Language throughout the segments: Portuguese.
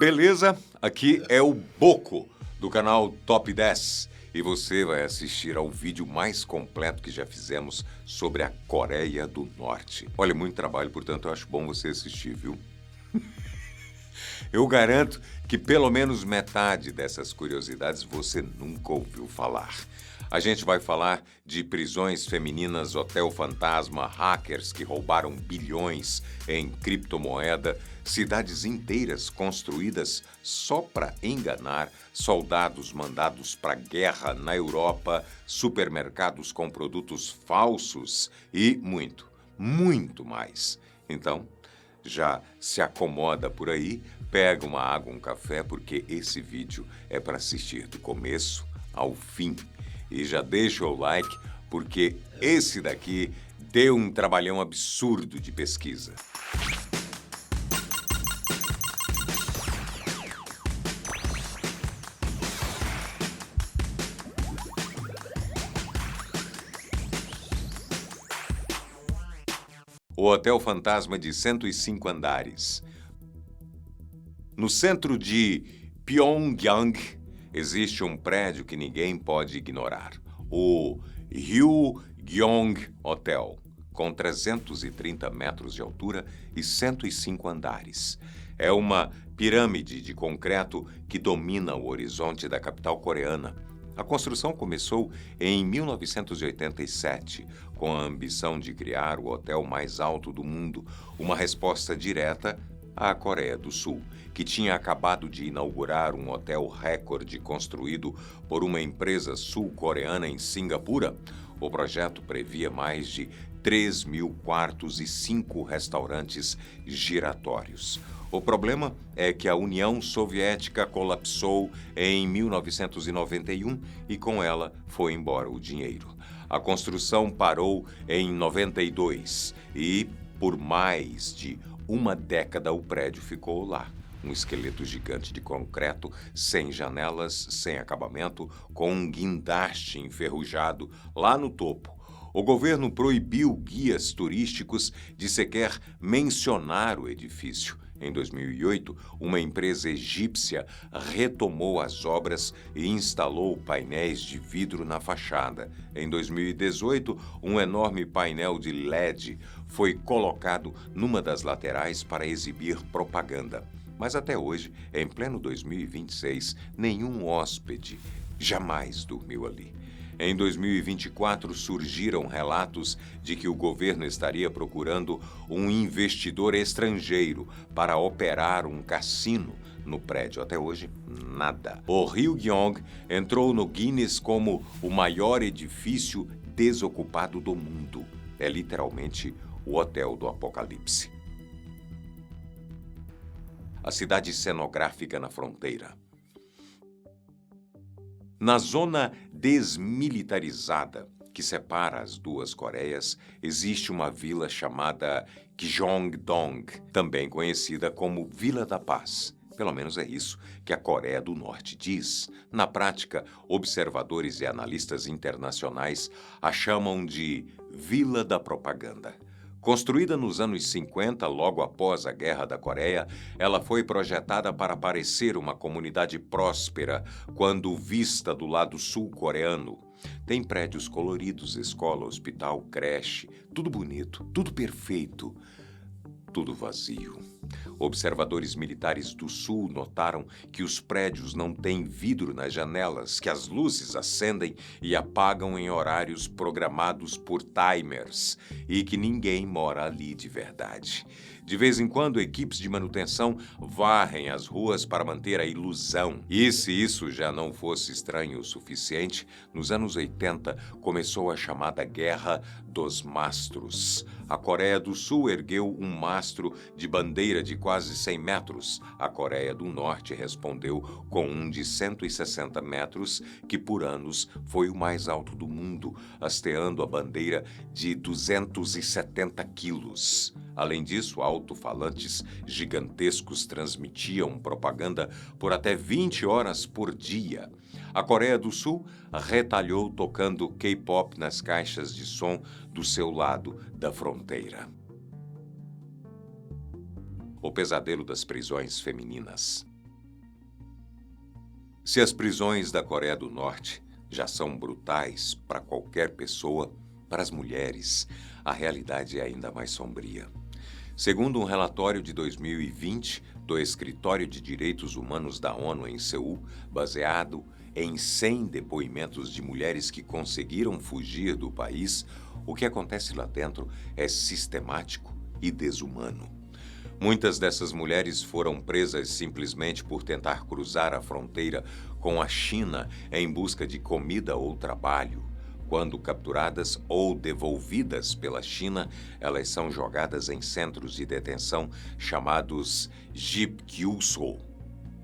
Beleza? Aqui é o Boco, do canal Top 10. E você vai assistir ao vídeo mais completo que já fizemos sobre a Coreia do Norte. Olha, muito trabalho, portanto eu acho bom você assistir, viu? Eu garanto que pelo menos metade dessas curiosidades você nunca ouviu falar. A gente vai falar de prisões femininas, hotel fantasma, hackers que roubaram bilhões em criptomoeda, cidades inteiras construídas só para enganar, soldados mandados para guerra na Europa, supermercados com produtos falsos e muito, muito mais. Então, já se acomoda por aí, pega uma água, um café, porque esse vídeo é para assistir do começo ao fim. E já deixa o like, porque esse daqui deu um trabalhão absurdo de pesquisa. O Hotel Fantasma de 105 andares. No centro de Pyongyang, existe um prédio que ninguém pode ignorar. O Ryugyong Hotel, com 330 metros de altura e 105 andares. É uma pirâmide de concreto que domina o horizonte da capital coreana. A construção começou em 1987, com a ambição de criar o hotel mais alto do mundo, uma resposta direta à Coreia do Sul, que tinha acabado de inaugurar um hotel recorde construído por uma empresa sul-coreana em Singapura. O projeto previa mais de 3.000 quartos e 5 restaurantes giratórios. O problema é que a União Soviética colapsou em 1991 e com ela foi embora o dinheiro. A construção parou em 92 e, por mais de uma década, o prédio ficou lá. Um esqueleto gigante de concreto, sem janelas, sem acabamento, com um guindaste enferrujado lá no topo. O governo proibiu guias turísticos de sequer mencionar o edifício. Em 2008, uma empresa egípcia retomou as obras e instalou painéis de vidro na fachada. Em 2018, um enorme painel de LED foi colocado numa das laterais para exibir propaganda. Mas até hoje, em pleno 2026, nenhum hóspede jamais dormiu ali. Em 2024, surgiram relatos de que o governo estaria procurando um investidor estrangeiro para operar um cassino no prédio. Até hoje, nada. O Ryugyong entrou no Guinness como o maior edifício desocupado do mundo. É literalmente o Hotel do Apocalipse. A cidade cenográfica na fronteira. Na zona desmilitarizada que separa as duas Coreias, existe uma vila chamada Gyeongdong, também conhecida como Vila da Paz. Pelo menos é isso que a Coreia do Norte diz. Na prática, observadores e analistas internacionais a chamam de Vila da Propaganda. Construída nos anos 50, logo após a Guerra da Coreia, ela foi projetada para parecer uma comunidade próspera quando vista do lado sul-coreano. Tem prédios coloridos, escola, hospital, creche, tudo bonito, tudo perfeito, tudo vazio. Observadores militares do Sul notaram que os prédios não têm vidro nas janelas, que as luzes acendem e apagam em horários programados por timers e que ninguém mora ali de verdade. De vez em quando, equipes de manutenção varrem as ruas para manter a ilusão. E se isso já não fosse estranho o suficiente, nos anos 80 começou a chamada Guerra dos Mastros. A Coreia do Sul ergueu um mastro de bandeira de quase 100 metros. A Coreia do Norte respondeu com um de 160 metros, que por anos foi o mais alto do mundo, hasteando a bandeira de 270 quilos. Além disso, alto-falantes gigantescos transmitiam propaganda por até 20 horas por dia. A Coreia do Sul retalhou tocando K-pop nas caixas de som do seu lado da fronteira. O pesadelo das prisões femininas. Se as prisões da Coreia do Norte já são brutais para qualquer pessoa, para as mulheres, a realidade é ainda mais sombria. Segundo um relatório de 2020 do Escritório de Direitos Humanos da ONU em Seul, baseado em 100 depoimentos de mulheres que conseguiram fugir do país, o que acontece lá dentro é sistemático e desumano. Muitas dessas mulheres foram presas simplesmente por tentar cruzar a fronteira com a China em busca de comida ou trabalho. Quando capturadas ou devolvidas pela China, elas são jogadas em centros de detenção chamados Jipkyuso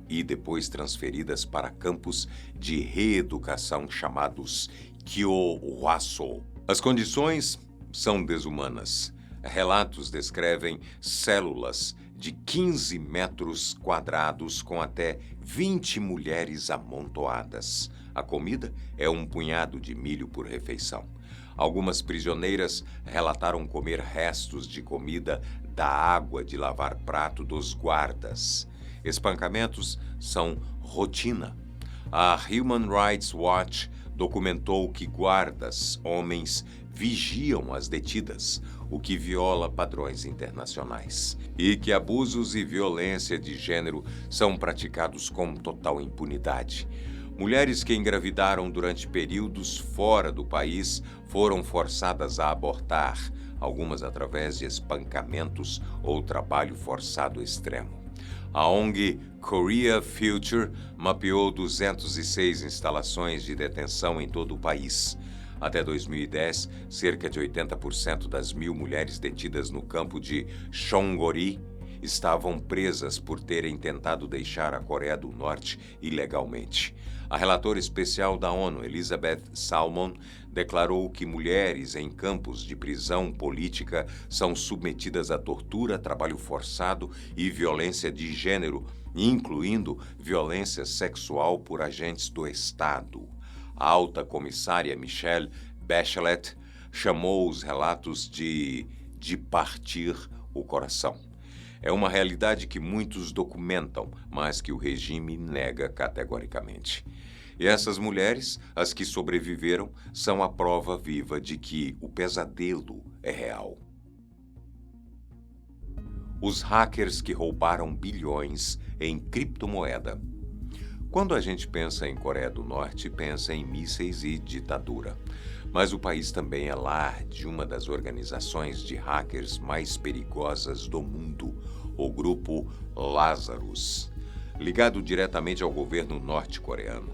e depois transferidas para campos de reeducação chamados Kyohwaso. As condições são desumanas. Relatos descrevem células de 15 metros quadrados com até 20 mulheres amontoadas. A comida é um punhado de milho por refeição. Algumas prisioneiras relataram comer restos de comida da água de lavar prato dos guardas. Espancamentos são rotina. A Human Rights Watch documentou que guardas, homens, vigiam as detidas, o que viola padrões internacionais, e que abusos e violência de gênero são praticados com total impunidade. Mulheres que engravidaram durante períodos fora do país foram forçadas a abortar, algumas através de espancamentos ou trabalho forçado extremo. A ONG Korea Future mapeou 206 instalações de detenção em todo o país. Até 2010, cerca de 80% das 1.000 mulheres detidas no campo de Chonggori estavam presas por terem tentado deixar a Coreia do Norte ilegalmente. A relatora especial da ONU, Elizabeth Salmon, declarou que mulheres em campos de prisão política são submetidas a tortura, trabalho forçado e violência de gênero, incluindo violência sexual por agentes do Estado. A alta comissária Michelle Bachelet chamou os relatos de partir o coração. É uma realidade que muitos documentam, mas que o regime nega categoricamente. E essas mulheres, as que sobreviveram, são a prova viva de que o pesadelo é real. Os hackers que roubaram bilhões em criptomoeda. Quando a gente pensa em Coreia do Norte, pensa em mísseis e ditadura. Mas o país também é lar de uma das organizações de hackers mais perigosas do mundo, o grupo Lazarus, ligado diretamente ao governo norte-coreano.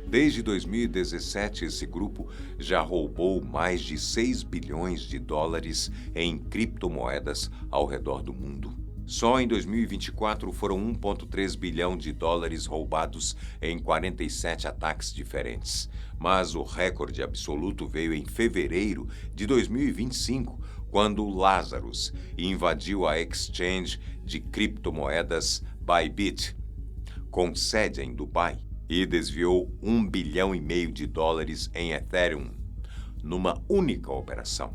Desde 2017, esse grupo já roubou mais de 6 bilhões de dólares em criptomoedas ao redor do mundo. Só em 2024 foram 1,3 bilhão de dólares roubados em 47 ataques diferentes. Mas o recorde absoluto veio em fevereiro de 2025, quando o Lazarus invadiu a exchange de criptomoedas Bybit, com sede em Dubai, e desviou 1,5 bilhão de dólares em Ethereum, numa única operação.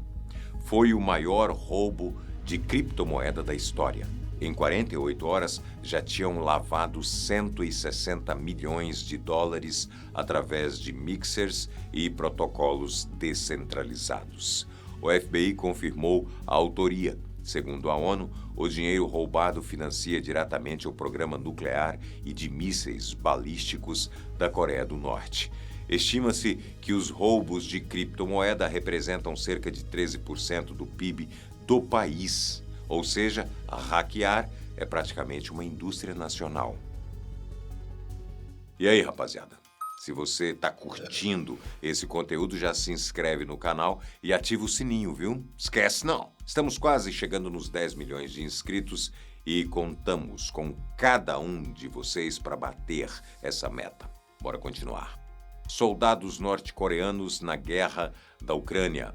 Foi o maior roubo de criptomoeda da história. Em 48 horas, já tinham lavado 160 milhões de dólares através de mixers e protocolos descentralizados. O FBI confirmou a autoria. Segundo a ONU, o dinheiro roubado financia diretamente o programa nuclear e de mísseis balísticos da Coreia do Norte. Estima-se que os roubos de criptomoeda representam cerca de 13% do PIB do país. Ou seja, hackear é praticamente uma indústria nacional. E aí, rapaziada? Se você está curtindo esse conteúdo, já se inscreve no canal e ativa o sininho, viu? Esquece não! Estamos quase chegando nos 10 milhões de inscritos e contamos com cada um de vocês para bater essa meta. Bora continuar. Soldados norte-coreanos na guerra da Ucrânia.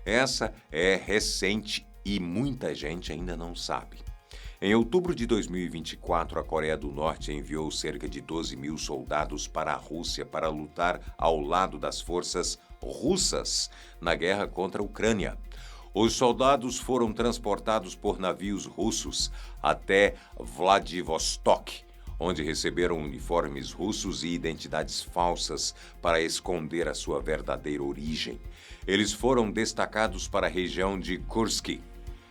Essa é recente e muita gente ainda não sabe. Em outubro de 2024, a Coreia do Norte enviou cerca de 12.000 soldados para a Rússia para lutar ao lado das forças russas na guerra contra a Ucrânia. Os soldados foram transportados por navios russos até Vladivostok, onde receberam uniformes russos e identidades falsas para esconder a sua verdadeira origem. Eles foram destacados para a região de Kursk,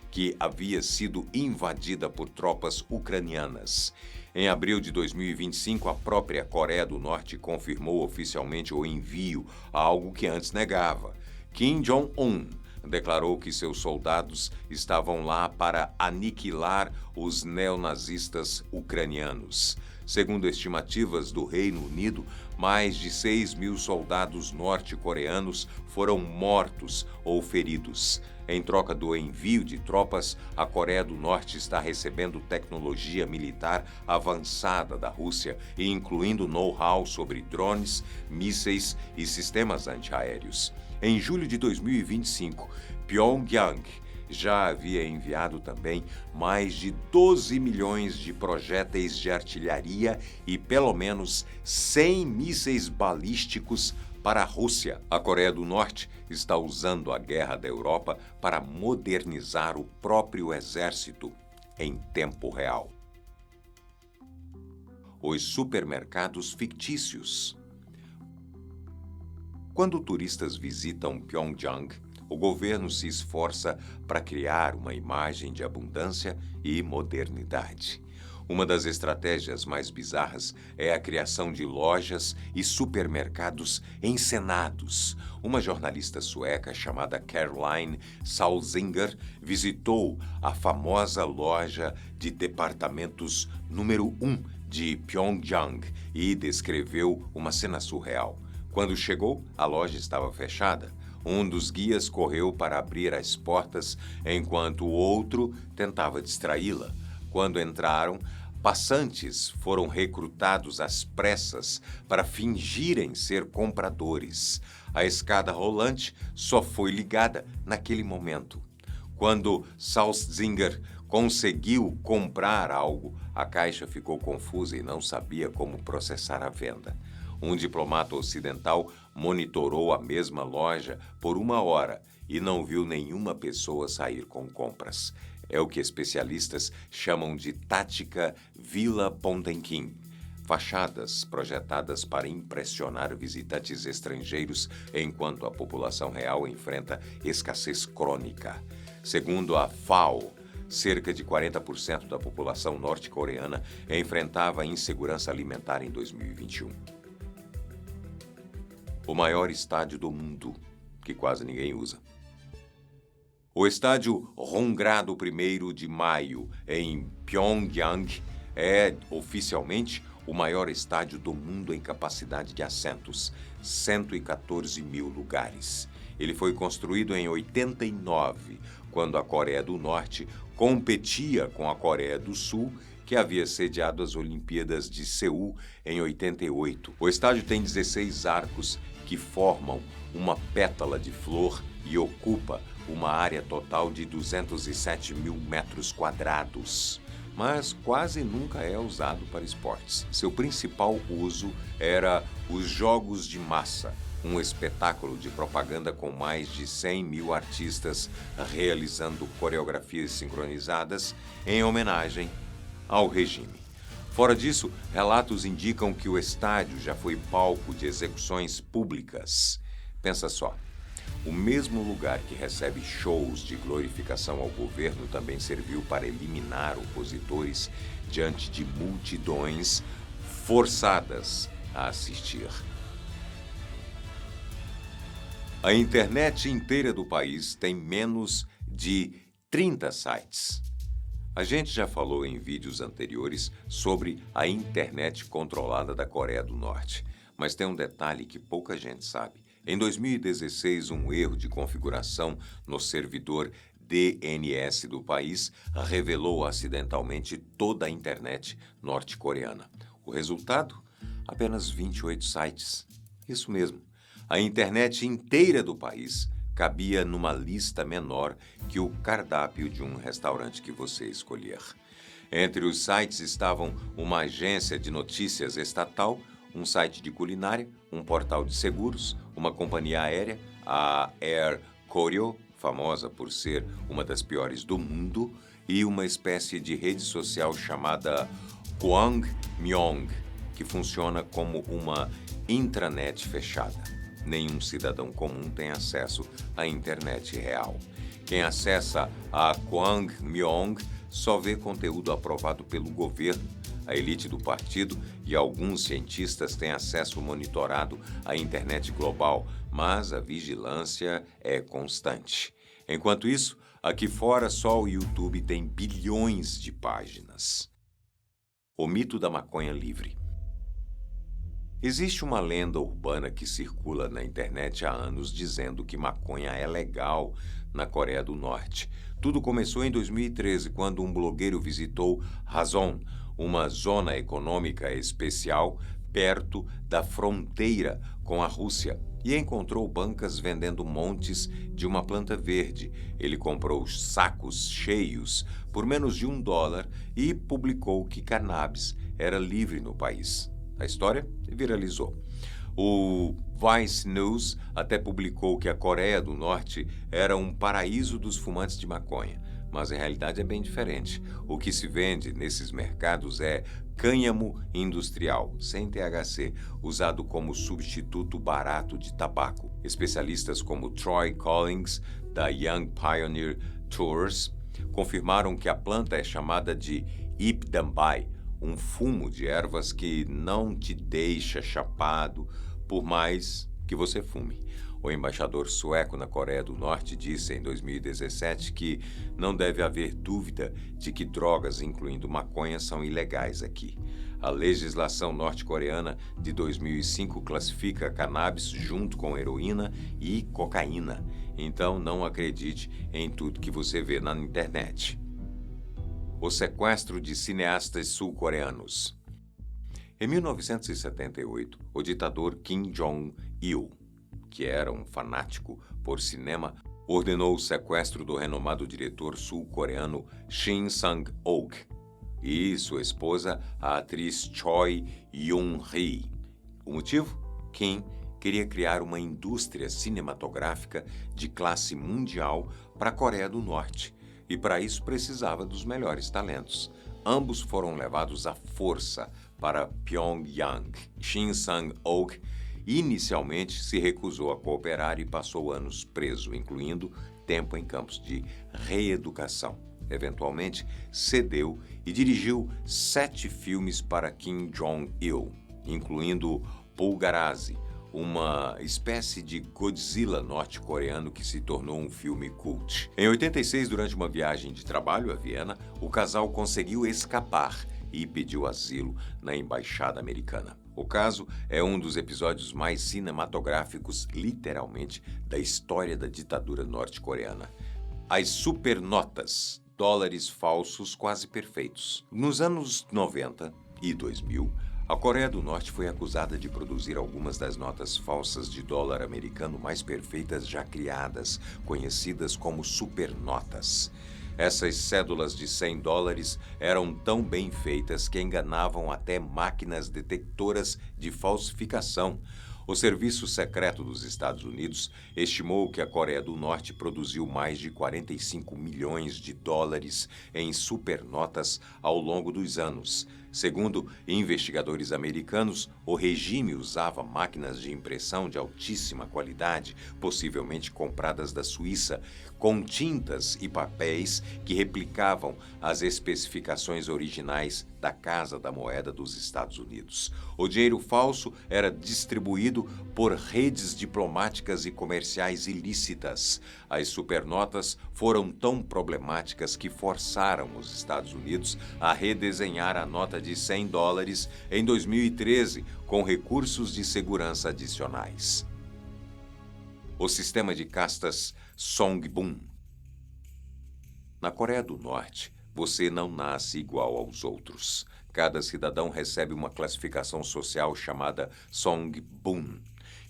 que havia sido invadida por tropas ucranianas. Em abril de 2025, a própria Coreia do Norte confirmou oficialmente o envio, algo que antes negava. Kim Jong-un declarou que seus soldados estavam lá para aniquilar os neonazistas ucranianos. Segundo estimativas do Reino Unido, mais de 6.000 soldados norte-coreanos foram mortos ou feridos. Em troca do envio de tropas, a Coreia do Norte está recebendo tecnologia militar avançada da Rússia, incluindo know-how sobre drones, mísseis e sistemas antiaéreos. Em julho de 2025, Pyongyang já havia enviado também mais de 12 milhões de projéteis de artilharia e pelo menos 100 mísseis balísticos para a Rússia. A Coreia do Norte está usando a guerra da Europa para modernizar o próprio exército em tempo real. Os supermercados fictícios. Quando turistas visitam Pyongyang, o governo se esforça para criar uma imagem de abundância e modernidade. Uma das estratégias mais bizarras é a criação de lojas e supermercados encenados. Uma jornalista sueca chamada Caroline Salzinger visitou a famosa loja de departamentos número 1 de Pyongyang e descreveu uma cena surreal. Quando chegou, a loja estava fechada. Um dos guias correu para abrir as portas, enquanto o outro tentava distraí-la. Quando entraram, passantes foram recrutados às pressas para fingirem ser compradores. A escada rolante só foi ligada naquele momento. Quando Salzinger conseguiu comprar algo, a caixa ficou confusa e não sabia como processar a venda. Um diplomata ocidental monitorou a mesma loja por 1 hora e não viu nenhuma pessoa sair com compras. É o que especialistas chamam de tática Vila Potemkin. Fachadas projetadas para impressionar visitantes estrangeiros enquanto a população real enfrenta escassez crônica. Segundo a FAO, cerca de 40% da população norte-coreana enfrentava insegurança alimentar em 2021. O maior estádio do mundo, que quase ninguém usa. O estádio Hongrado 1º de Maio, em Pyongyang, é oficialmente o maior estádio do mundo em capacidade de assentos, 114 mil lugares. Ele foi construído em 89, quando a Coreia do Norte competia com a Coreia do Sul, que havia sediado as Olimpíadas de Seul em 88. O estádio tem 16 arcos que formam uma pétala de flor e ocupa uma área total de 207 mil metros quadrados. Mas quase nunca é usado para esportes. Seu principal uso era os Jogos de Massa, um espetáculo de propaganda com mais de 100 mil artistas realizando coreografias sincronizadas em homenagem ao regime. Fora disso, relatos indicam que o estádio já foi palco de execuções públicas. Pensa só, o mesmo lugar que recebe shows de glorificação ao governo também serviu para eliminar opositores diante de multidões forçadas a assistir. A internet inteira do país tem menos de 30 sites. A gente já falou em vídeos anteriores sobre a internet controlada da Coreia do Norte, mas tem um detalhe que pouca gente sabe. Em 2016, um erro de configuração no servidor DNS do país revelou acidentalmente toda a internet norte-coreana. O resultado? Apenas 28 sites. Isso mesmo. A internet inteira do país cabia numa lista menor que o cardápio de um restaurante que você escolher. Entre os sites estavam uma agência de notícias estatal, um site de culinária, um portal de seguros, uma companhia aérea, a Air Koryo, famosa por ser uma das piores do mundo, e uma espécie de rede social chamada Kwangmyong, que funciona como uma intranet fechada. Nenhum cidadão comum tem acesso à internet real. Quem acessa a Kwangmyong só vê conteúdo aprovado pelo governo. A elite do partido e alguns cientistas têm acesso monitorado à internet global, mas a vigilância é constante. Enquanto isso, aqui fora só o YouTube tem bilhões de páginas. O mito da maconha livre. Existe uma lenda urbana que circula na internet há anos dizendo que maconha é legal na Coreia do Norte. Tudo começou em 2013, quando um blogueiro visitou Rason, uma zona econômica especial perto da fronteira com a Rússia, e encontrou bancas vendendo montes de uma planta verde. Ele comprou sacos cheios por menos de $1 e publicou que cannabis era livre no país. A história viralizou. O Vice News até publicou que a Coreia do Norte era um paraíso dos fumantes de maconha, mas a realidade é bem diferente. O que se vende nesses mercados é cânhamo industrial, sem THC, usado como substituto barato de tabaco. Especialistas como Troy Collins, da Young Pioneer Tours, confirmaram que a planta é chamada de Ipdambai, um fumo de ervas que não te deixa chapado por mais que você fume. O embaixador sueco na Coreia do Norte disse em 2017 que não deve haver dúvida de que drogas, incluindo maconha, são ilegais aqui. A legislação norte-coreana de 2005 classifica cannabis junto com heroína e cocaína. Então não acredite em tudo que você vê na internet. O sequestro de cineastas sul-coreanos. Em 1978, o ditador Kim Jong-il, que era um fanático por cinema, ordenou o sequestro do renomado diretor sul-coreano Shin Sang-ok e sua esposa, a atriz Choi Yoon-hee. O motivo? Kim queria criar uma indústria cinematográfica de classe mundial para a Coreia do Norte, e para isso precisava dos melhores talentos. Ambos foram levados à força para Pyongyang. Shin Sang-ok inicialmente se recusou a cooperar e passou anos preso, incluindo tempo em campos de reeducação. Eventualmente, cedeu e dirigiu 7 filmes para Kim Jong-il, incluindo Pulgarazi, uma espécie de Godzilla norte-coreano que se tornou um filme cult. Em 86, durante uma viagem de trabalho a Viena, o casal conseguiu escapar e pediu asilo na embaixada americana. O caso é um dos episódios mais cinematográficos, literalmente, da história da ditadura norte-coreana. As supernotas, dólares falsos quase perfeitos. Nos anos 90 e 2000, a Coreia do Norte foi acusada de produzir algumas das notas falsas de dólar americano mais perfeitas já criadas, conhecidas como supernotas. Essas cédulas de $100 eram tão bem feitas que enganavam até máquinas detectoras de falsificação. O Serviço Secreto dos Estados Unidos estimou que a Coreia do Norte produziu mais de $45 milhões em supernotas ao longo dos anos. Segundo investigadores americanos, o regime usava máquinas de impressão de altíssima qualidade, possivelmente compradas da Suíça, com tintas e papéis que replicavam as especificações originais da Casa da Moeda dos Estados Unidos. O dinheiro falso era distribuído por redes diplomáticas e comerciais ilícitas. As supernotas foram tão problemáticas que forçaram os Estados Unidos a redesenhar a nota de $100 em 2013 com recursos de segurança adicionais. O sistema de castas Songbun. Na Coreia do Norte, você não nasce igual aos outros. Cada cidadão recebe uma classificação social chamada Songbun,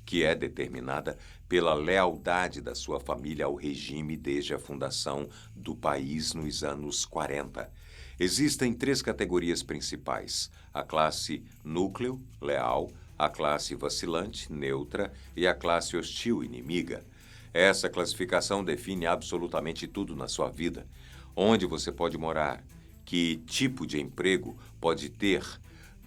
que é determinada pela lealdade da sua família ao regime desde a fundação do país nos anos 40. Existem 3 categorias principais: a classe núcleo, leal, a classe vacilante, neutra, e a classe hostil, inimiga. Essa classificação define absolutamente tudo na sua vida. Onde você pode morar, que tipo de emprego pode ter,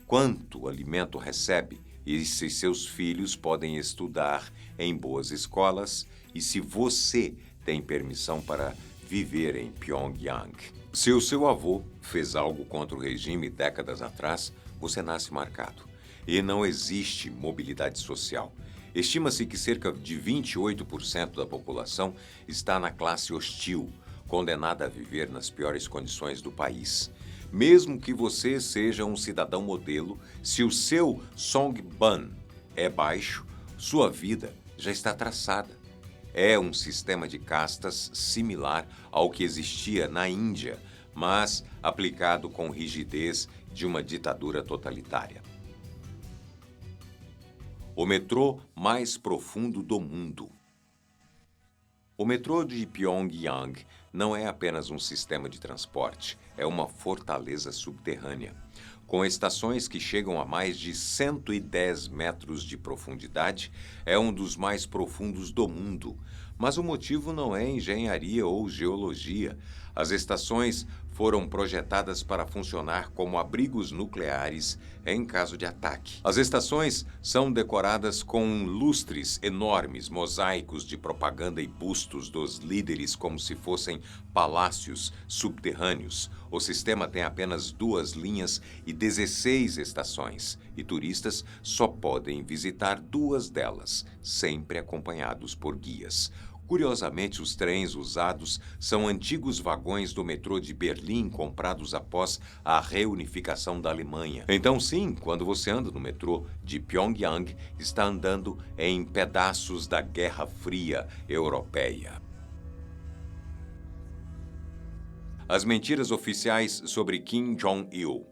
quanto alimento recebe e se seus filhos podem estudar em boas escolas e se você tem permissão para viver em Pyongyang. Se o seu avô fez algo contra o regime décadas atrás, você nasce marcado. E não existe mobilidade social. Estima-se que cerca de 28% da população está na classe hostil, condenada a viver nas piores condições do país. Mesmo que você seja um cidadão modelo, se o seu Songban é baixo, sua vida já está traçada. É um sistema de castas similar ao que existia na Índia, mas aplicado com rigidez de uma ditadura totalitária. O metrô mais profundo do mundo. O metrô de Pyongyang não é apenas um sistema de transporte, é uma fortaleza subterrânea, com estações que chegam a mais de 110 metros de profundidade. É um dos mais profundos do mundo. Mas o motivo não é engenharia ou geologia. As estações foram projetadas para funcionar como abrigos nucleares em caso de ataque. As estações são decoradas com lustres enormes, mosaicos de propaganda e bustos dos líderes como se fossem palácios subterrâneos. O sistema tem apenas 2 linhas e 16 estações, e turistas só podem visitar 2 delas, sempre acompanhados por guias. Curiosamente, os trens usados são antigos vagões do metrô de Berlim comprados após a reunificação da Alemanha. Então, sim, quando você anda no metrô de Pyongyang, está andando em pedaços da Guerra Fria Europeia. As mentiras oficiais sobre Kim Jong-il.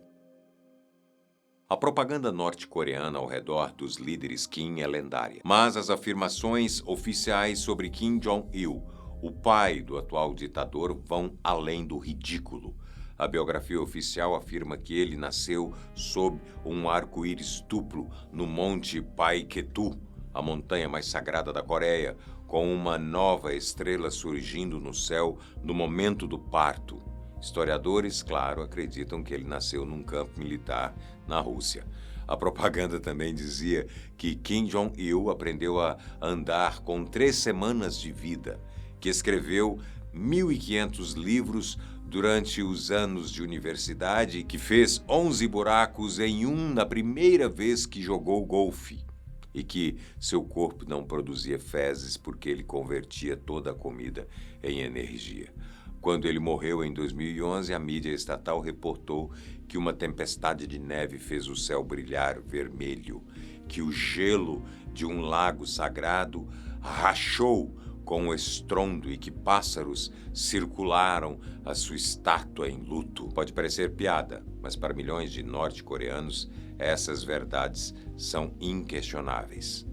A propaganda norte-coreana ao redor dos líderes Kim é lendária, mas as afirmações oficiais sobre Kim Jong-il, o pai do atual ditador, vão além do ridículo. A biografia oficial afirma que ele nasceu sob um arco-íris duplo no Monte Paektu, a montanha mais sagrada da Coreia, com uma nova estrela surgindo no céu no momento do parto. Historiadores, claro, acreditam que ele nasceu num campo militar na Rússia. A propaganda também dizia que Kim Jong-il aprendeu a andar com 3 semanas de vida, que escreveu 1.500 livros durante os anos de universidade e que fez 11 buracos em um na primeira vez que jogou golfe, e que seu corpo não produzia fezes porque ele convertia toda a comida em energia. Quando ele morreu em 2011, a mídia estatal reportou que uma tempestade de neve fez o céu brilhar vermelho, que o gelo de um lago sagrado rachou com um estrondo e que pássaros circularam a sua estátua em luto. Pode parecer piada, mas para milhões de norte-coreanos, essas verdades são inquestionáveis.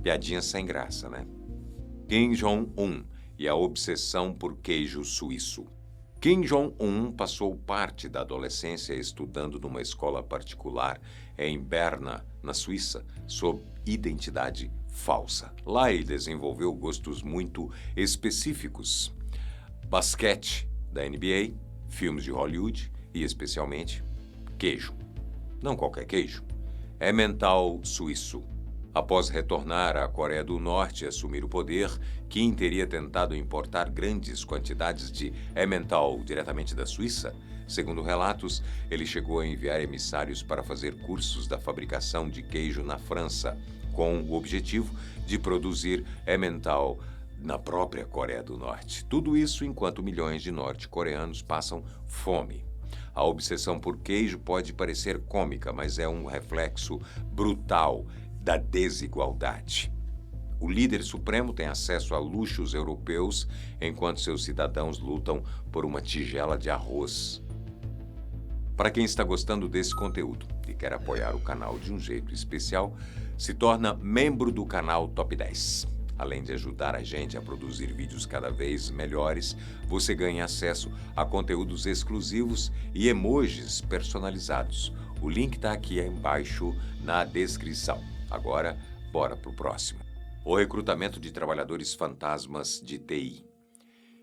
Piadinha sem graça, né? Kim Jong-un e a obsessão por queijo suíço. Kim Jong-un passou parte da adolescência estudando numa escola particular em Berna, na Suíça, sob identidade falsa. Lá ele desenvolveu gostos muito específicos: basquete da NBA, filmes de Hollywood e, especialmente, queijo. Não qualquer queijo. Emmental suíço. Após retornar à Coreia do Norte e assumir o poder, Kim teria tentado importar grandes quantidades de Emmental diretamente da Suíça. Segundo relatos, ele chegou a enviar emissários para fazer cursos da fabricação de queijo na França, com o objetivo de produzir Emmental na própria Coreia do Norte. Tudo isso enquanto milhões de norte-coreanos passam fome. A obsessão por queijo pode parecer cômica, mas é um reflexo brutal da desigualdade. O líder supremo tem acesso a luxos europeus, enquanto seus cidadãos lutam por uma tigela de arroz. Para quem está gostando desse conteúdo e quer apoiar o canal de um jeito especial, se torna membro do canal Top 10. Além de ajudar a gente a produzir vídeos cada vez melhores, você ganha acesso a conteúdos exclusivos e emojis personalizados. O link está aqui embaixo na descrição. Agora, bora pro próximo. O recrutamento de trabalhadores fantasmas de TI.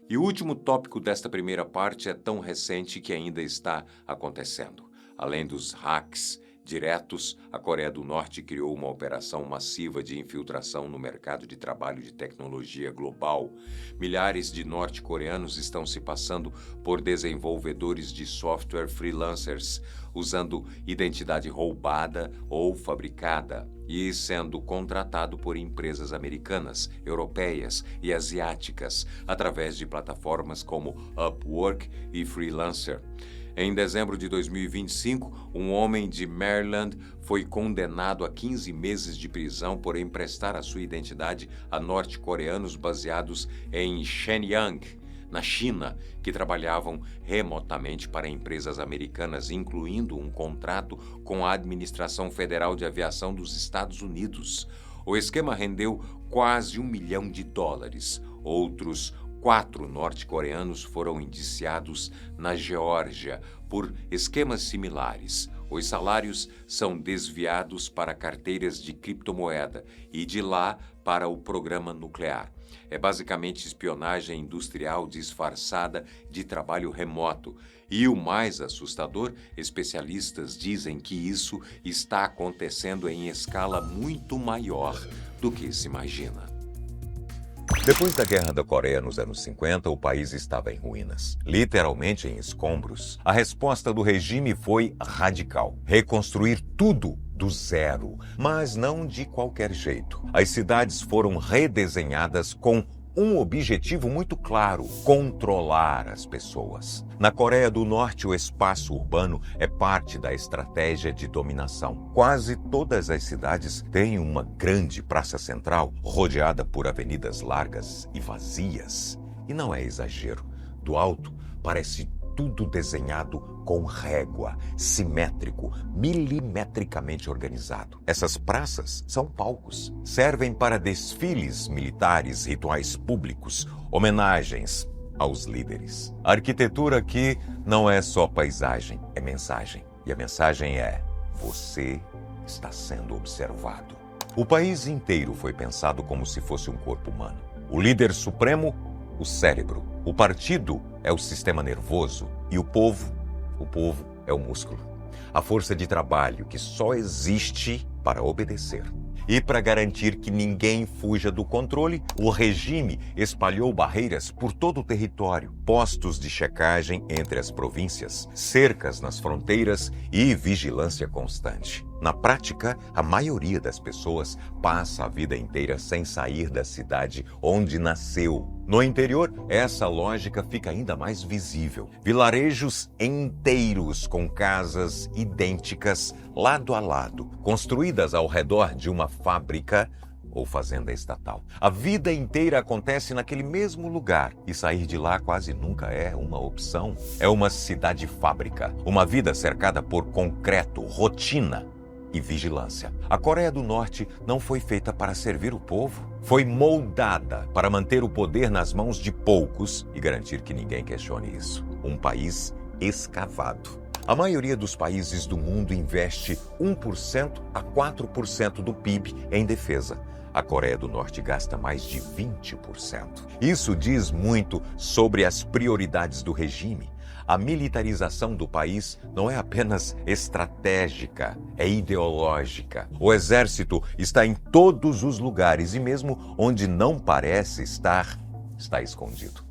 E o último tópico desta primeira parte é tão recente que ainda está acontecendo. Além dos hacks diretos, a Coreia do Norte criou uma operação massiva de infiltração no mercado de trabalho de tecnologia global. Milhares de norte-coreanos estão se passando por desenvolvedores de software freelancers, usando identidade roubada ou fabricada e sendo contratado por empresas americanas, europeias e asiáticas através de plataformas como Upwork e Freelancer. Em dezembro de 2025, um homem de Maryland foi condenado a 15 meses de prisão por emprestar a sua identidade a norte-coreanos baseados em Shenyang, na China, que trabalhavam remotamente para empresas americanas, incluindo um contrato com a Administração Federal de Aviação dos Estados Unidos. O esquema rendeu quase $1 milhão. Outros 4 norte-coreanos foram indiciados na Geórgia por esquemas similares. Os salários são desviados para carteiras de criptomoeda e de lá para o programa nuclear. É basicamente espionagem industrial disfarçada de trabalho remoto. E o mais assustador, especialistas dizem que isso está acontecendo em escala muito maior do que se imagina. Depois da Guerra da Coreia nos anos 50, o país estava em ruínas, literalmente em escombros. A resposta do regime foi radical: reconstruir tudo do zero, mas não de qualquer jeito. As cidades foram redesenhadas com um objetivo muito claro: controlar as pessoas. Na Coreia do Norte, o espaço urbano é parte da estratégia de dominação. Quase todas as cidades têm uma grande praça central, rodeada por avenidas largas e vazias. E não é exagero. Do alto, parece tudo desenhado com régua, simétrico, milimetricamente organizado. Essas praças são palcos. Servem para desfiles militares, rituais públicos, homenagens aos líderes. A arquitetura aqui não é só paisagem, é mensagem. E a mensagem é: você está sendo observado. O país inteiro foi pensado como se fosse um corpo humano. O líder supremo, o cérebro. O partido é o sistema nervoso e o povo é o músculo. A força de trabalho que só existe para obedecer. E para garantir que ninguém fuja do controle, o regime espalhou barreiras por todo o território, postos de checagem entre as províncias, cercas nas fronteiras e vigilância constante. Na prática, a maioria das pessoas passa a vida inteira sem sair da cidade onde nasceu. No interior, essa lógica fica ainda mais visível. Vilarejos inteiros com casas idênticas, lado a lado, construídas ao redor de uma fábrica ou fazenda estatal. A vida inteira acontece naquele mesmo lugar e sair de lá quase nunca é uma opção. É uma cidade-fábrica, uma vida cercada por concreto, rotina e vigilância. A Coreia do Norte não foi feita para servir o povo. Foi moldada para manter o poder nas mãos de poucos e garantir que ninguém questione isso. Um país escavado. A maioria dos países do mundo investe 1% a 4% do PIB em defesa. A Coreia do Norte gasta mais de 20%. Isso diz muito sobre as prioridades do regime. A militarização do país não é apenas estratégica, é ideológica. O exército está em todos os lugares e mesmo onde não parece estar, está escondido.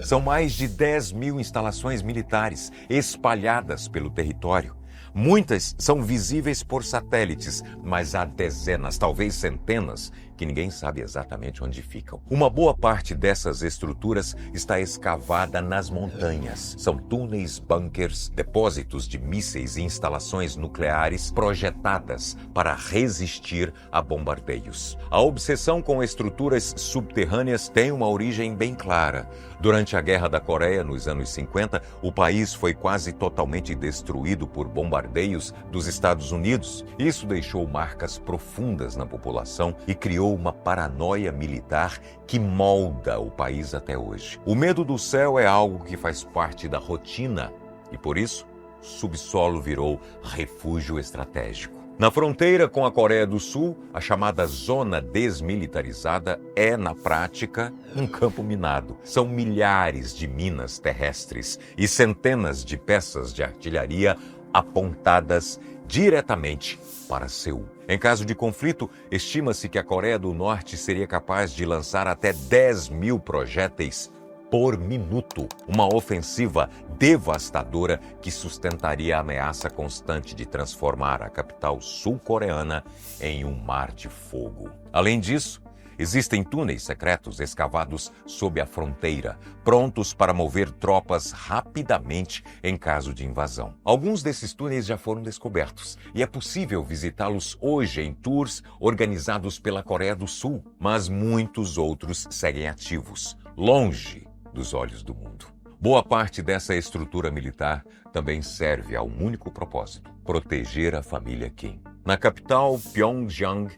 São mais de 10 mil instalações militares espalhadas pelo território. Muitas são visíveis por satélites, mas há dezenas, talvez centenas, que ninguém sabe exatamente onde ficam. Uma boa parte dessas estruturas está escavada nas montanhas. São túneis, bunkers, depósitos de mísseis e instalações nucleares projetadas para resistir a bombardeios. A obsessão com estruturas subterrâneas tem uma origem bem clara. Durante a Guerra da Coreia, nos anos 50, o país foi quase totalmente destruído por bombardeios dos Estados Unidos. Isso deixou marcas profundas na população e criou uma paranoia militar que molda o país até hoje. O medo do céu é algo que faz parte da rotina e, por isso, o subsolo virou refúgio estratégico. Na fronteira com a Coreia do Sul, a chamada zona desmilitarizada é, na prática, um campo minado. São milhares de minas terrestres e centenas de peças de artilharia apontadas diretamente para Seul. Em caso de conflito, estima-se que a Coreia do Norte seria capaz de lançar até 10.000 projéteis por minuto. Uma ofensiva devastadora que sustentaria a ameaça constante de transformar a capital sul-coreana em um mar de fogo. Além disso, existem túneis secretos escavados sob a fronteira, prontos para mover tropas rapidamente em caso de invasão. Alguns desses túneis já foram descobertos e é possível visitá-los hoje em tours organizados pela Coreia do Sul, mas muitos outros seguem ativos, longe dos olhos do mundo. Boa parte dessa estrutura militar também serve a um único propósito: proteger a família Kim. Na capital, Pyongyang,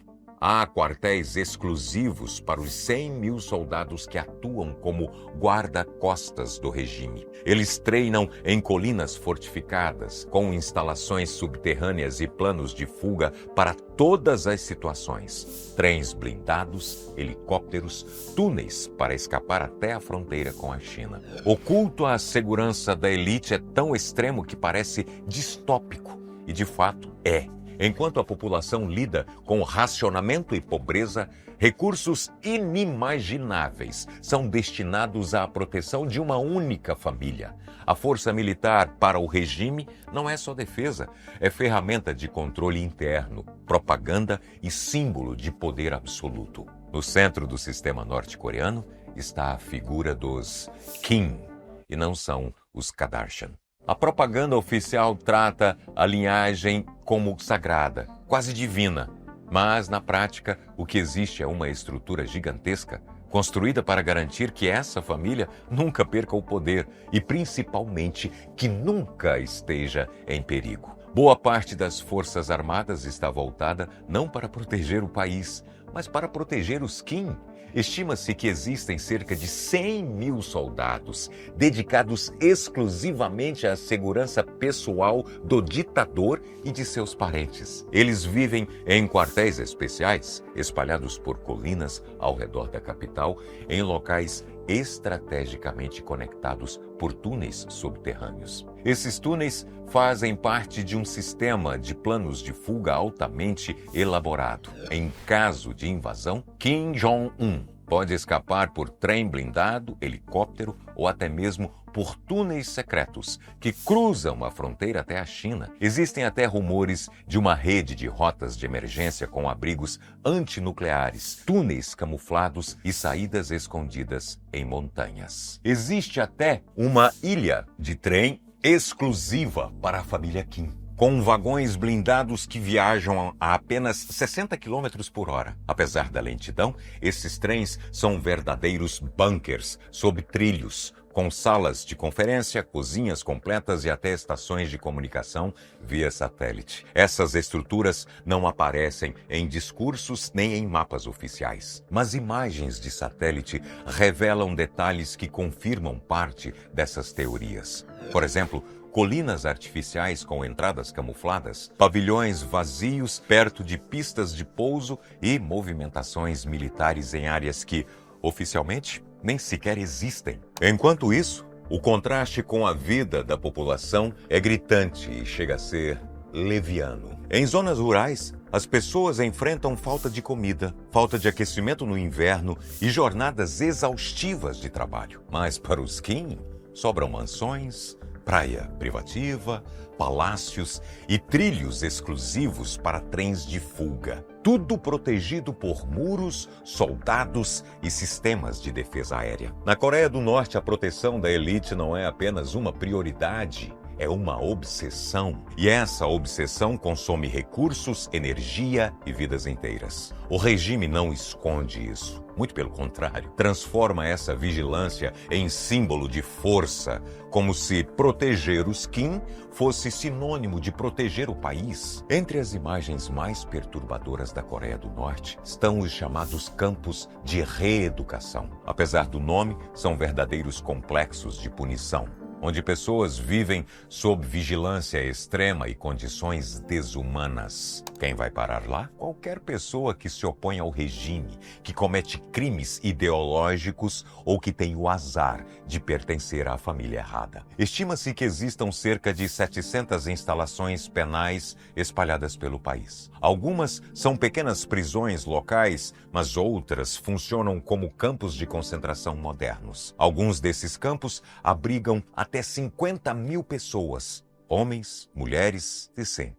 há quartéis exclusivos para os 100.000 soldados que atuam como guarda-costas do regime. Eles treinam em colinas fortificadas, com instalações subterrâneas e planos de fuga para todas as situações. Trens blindados, helicópteros, túneis para escapar até a fronteira com a China. O culto à segurança da elite é tão extremo que parece distópico, e de fato é. Enquanto a população lida com racionamento e pobreza, recursos inimagináveis são destinados à proteção de uma única família. A força militar para o regime não é só defesa, é ferramenta de controle interno, propaganda e símbolo de poder absoluto. No centro do sistema norte-coreano está a figura dos Kim, e não são os Kardashian. A propaganda oficial trata a linhagem como sagrada, quase divina. Mas, na prática, o que existe é uma estrutura gigantesca, construída para garantir que essa família nunca perca o poder e, principalmente, que nunca esteja em perigo. Boa parte das Forças Armadas está voltada não para proteger o país, mas para proteger os Kim. Estima-se que existem cerca de 100.000 soldados dedicados exclusivamente à segurança pessoal do ditador e de seus parentes. Eles vivem em quartéis especiais, espalhados por colinas ao redor da capital, em locais estrategicamente conectados por túneis subterrâneos. Esses túneis fazem parte de um sistema de planos de fuga altamente elaborado. Em caso de invasão, Kim Jong-un pode escapar por trem blindado, helicóptero ou até mesmo por túneis secretos que cruzam a fronteira até a China. Existem até rumores de uma rede de rotas de emergência com abrigos antinucleares, túneis camuflados e saídas escondidas em montanhas. Existe até uma ilha de trem exclusiva para a família Kim, com vagões blindados que viajam a apenas 60 km por hora. Apesar da lentidão, esses trens são verdadeiros bunkers sob trilhos, com salas de conferência, cozinhas completas e até estações de comunicação via satélite. Essas estruturas não aparecem em discursos nem em mapas oficiais, mas imagens de satélite revelam detalhes que confirmam parte dessas teorias. Por exemplo, colinas artificiais com entradas camufladas, pavilhões vazios perto de pistas de pouso e movimentações militares em áreas que, oficialmente, nem sequer existem. Enquanto isso, o contraste com a vida da população é gritante e chega a ser leviano. Em zonas rurais, as pessoas enfrentam falta de comida, falta de aquecimento no inverno e jornadas exaustivas de trabalho. Mas para os Kim, sobram mansões, praia privativa, palácios e trilhos exclusivos para trens de fuga. Tudo protegido por muros, soldados e sistemas de defesa aérea. Na Coreia do Norte, a proteção da elite não é apenas uma prioridade, é uma obsessão. E essa obsessão consome recursos, energia e vidas inteiras. O regime não esconde isso. Muito pelo contrário, transforma essa vigilância em símbolo de força, como se proteger os Kim fosse sinônimo de proteger o país. Entre as imagens mais perturbadoras da Coreia do Norte estão os chamados campos de reeducação. Apesar do nome, são verdadeiros complexos de punição. onde pessoas vivem sob vigilância extrema e condições desumanas. Quem vai parar lá? Qualquer pessoa que se opõe ao regime, que comete crimes ideológicos ou que tem o azar de pertencer à família errada. Estima-se que existam cerca de 700 instalações penais espalhadas pelo país. Algumas são pequenas prisões locais, mas outras funcionam como campos de concentração modernos. Alguns desses campos abrigam até 50 mil pessoas, homens, mulheres e sim,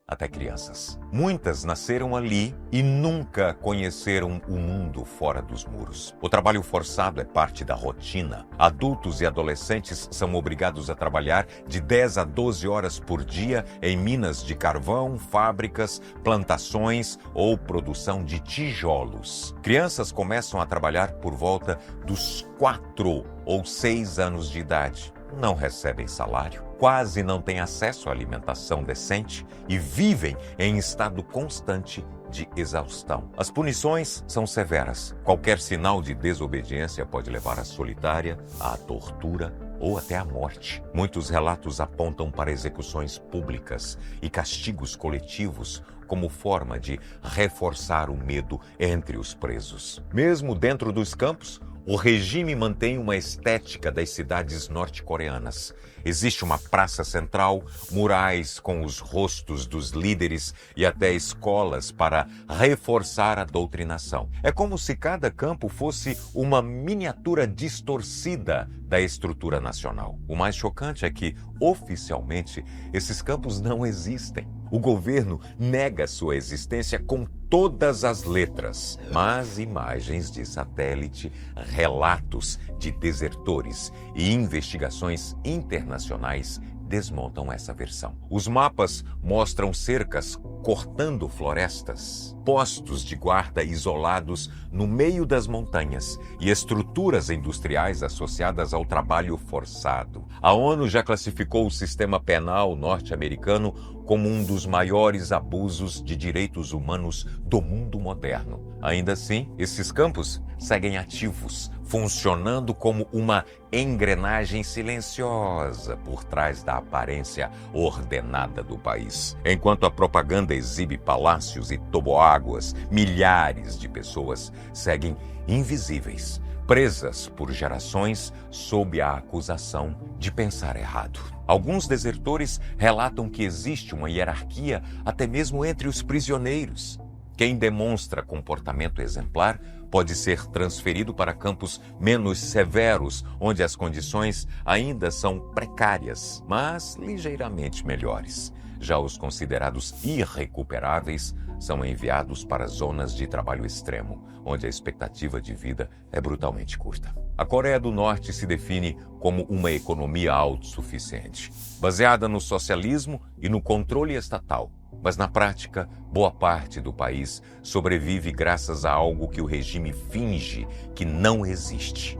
até crianças. Muitas nasceram ali e nunca conheceram o mundo fora dos muros. O trabalho forçado é parte da rotina. Adultos e adolescentes são obrigados a trabalhar de 10 a 12 horas por dia em minas de carvão, fábricas, plantações ou produção de tijolos. Crianças começam a trabalhar por volta dos 4 ou 6 anos de idade. Não recebem salário, quase não têm acesso à alimentação decente e vivem em estado constante de exaustão. As punições são severas. Qualquer sinal de desobediência pode levar à solitária, à tortura ou até à morte. Muitos relatos apontam para execuções públicas e castigos coletivos como forma de reforçar o medo entre os presos. Mesmo dentro dos campos, o regime mantém uma estética das cidades norte-coreanas. Existe uma praça central, murais com os rostos dos líderes e até escolas para reforçar a doutrinação. É como se cada campo fosse uma miniatura distorcida da estrutura nacional. O mais chocante é que, oficialmente, esses campos não existem. O governo nega sua existência com todas as letras, mas imagens de satélite, relatos de desertores e investigações internacionais desmontam essa versão. Os mapas mostram cercas cortando florestas, postos de guarda isolados no meio das montanhas e estruturas industriais associadas ao trabalho forçado. A ONU já classificou o sistema penal norte-americano como um dos maiores abusos de direitos humanos do mundo moderno. Ainda assim, esses campos seguem ativos, funcionando como uma engrenagem silenciosa por trás da aparência ordenada do país. Enquanto a propaganda exibe palácios e toboáguas, milhares de pessoas seguem invisíveis, presas por gerações sob a acusação de pensar errado. Alguns desertores relatam que existe uma hierarquia até mesmo entre os prisioneiros. Quem demonstra comportamento exemplar pode ser transferido para campos menos severos, onde as condições ainda são precárias, mas ligeiramente melhores. Já os considerados irrecuperáveis são enviados para zonas de trabalho extremo, onde a expectativa de vida é brutalmente curta. A Coreia do Norte se define como uma economia autossuficiente, baseada no socialismo e no controle estatal. Mas na prática, boa parte do país sobrevive graças a algo que o regime finge que não existe: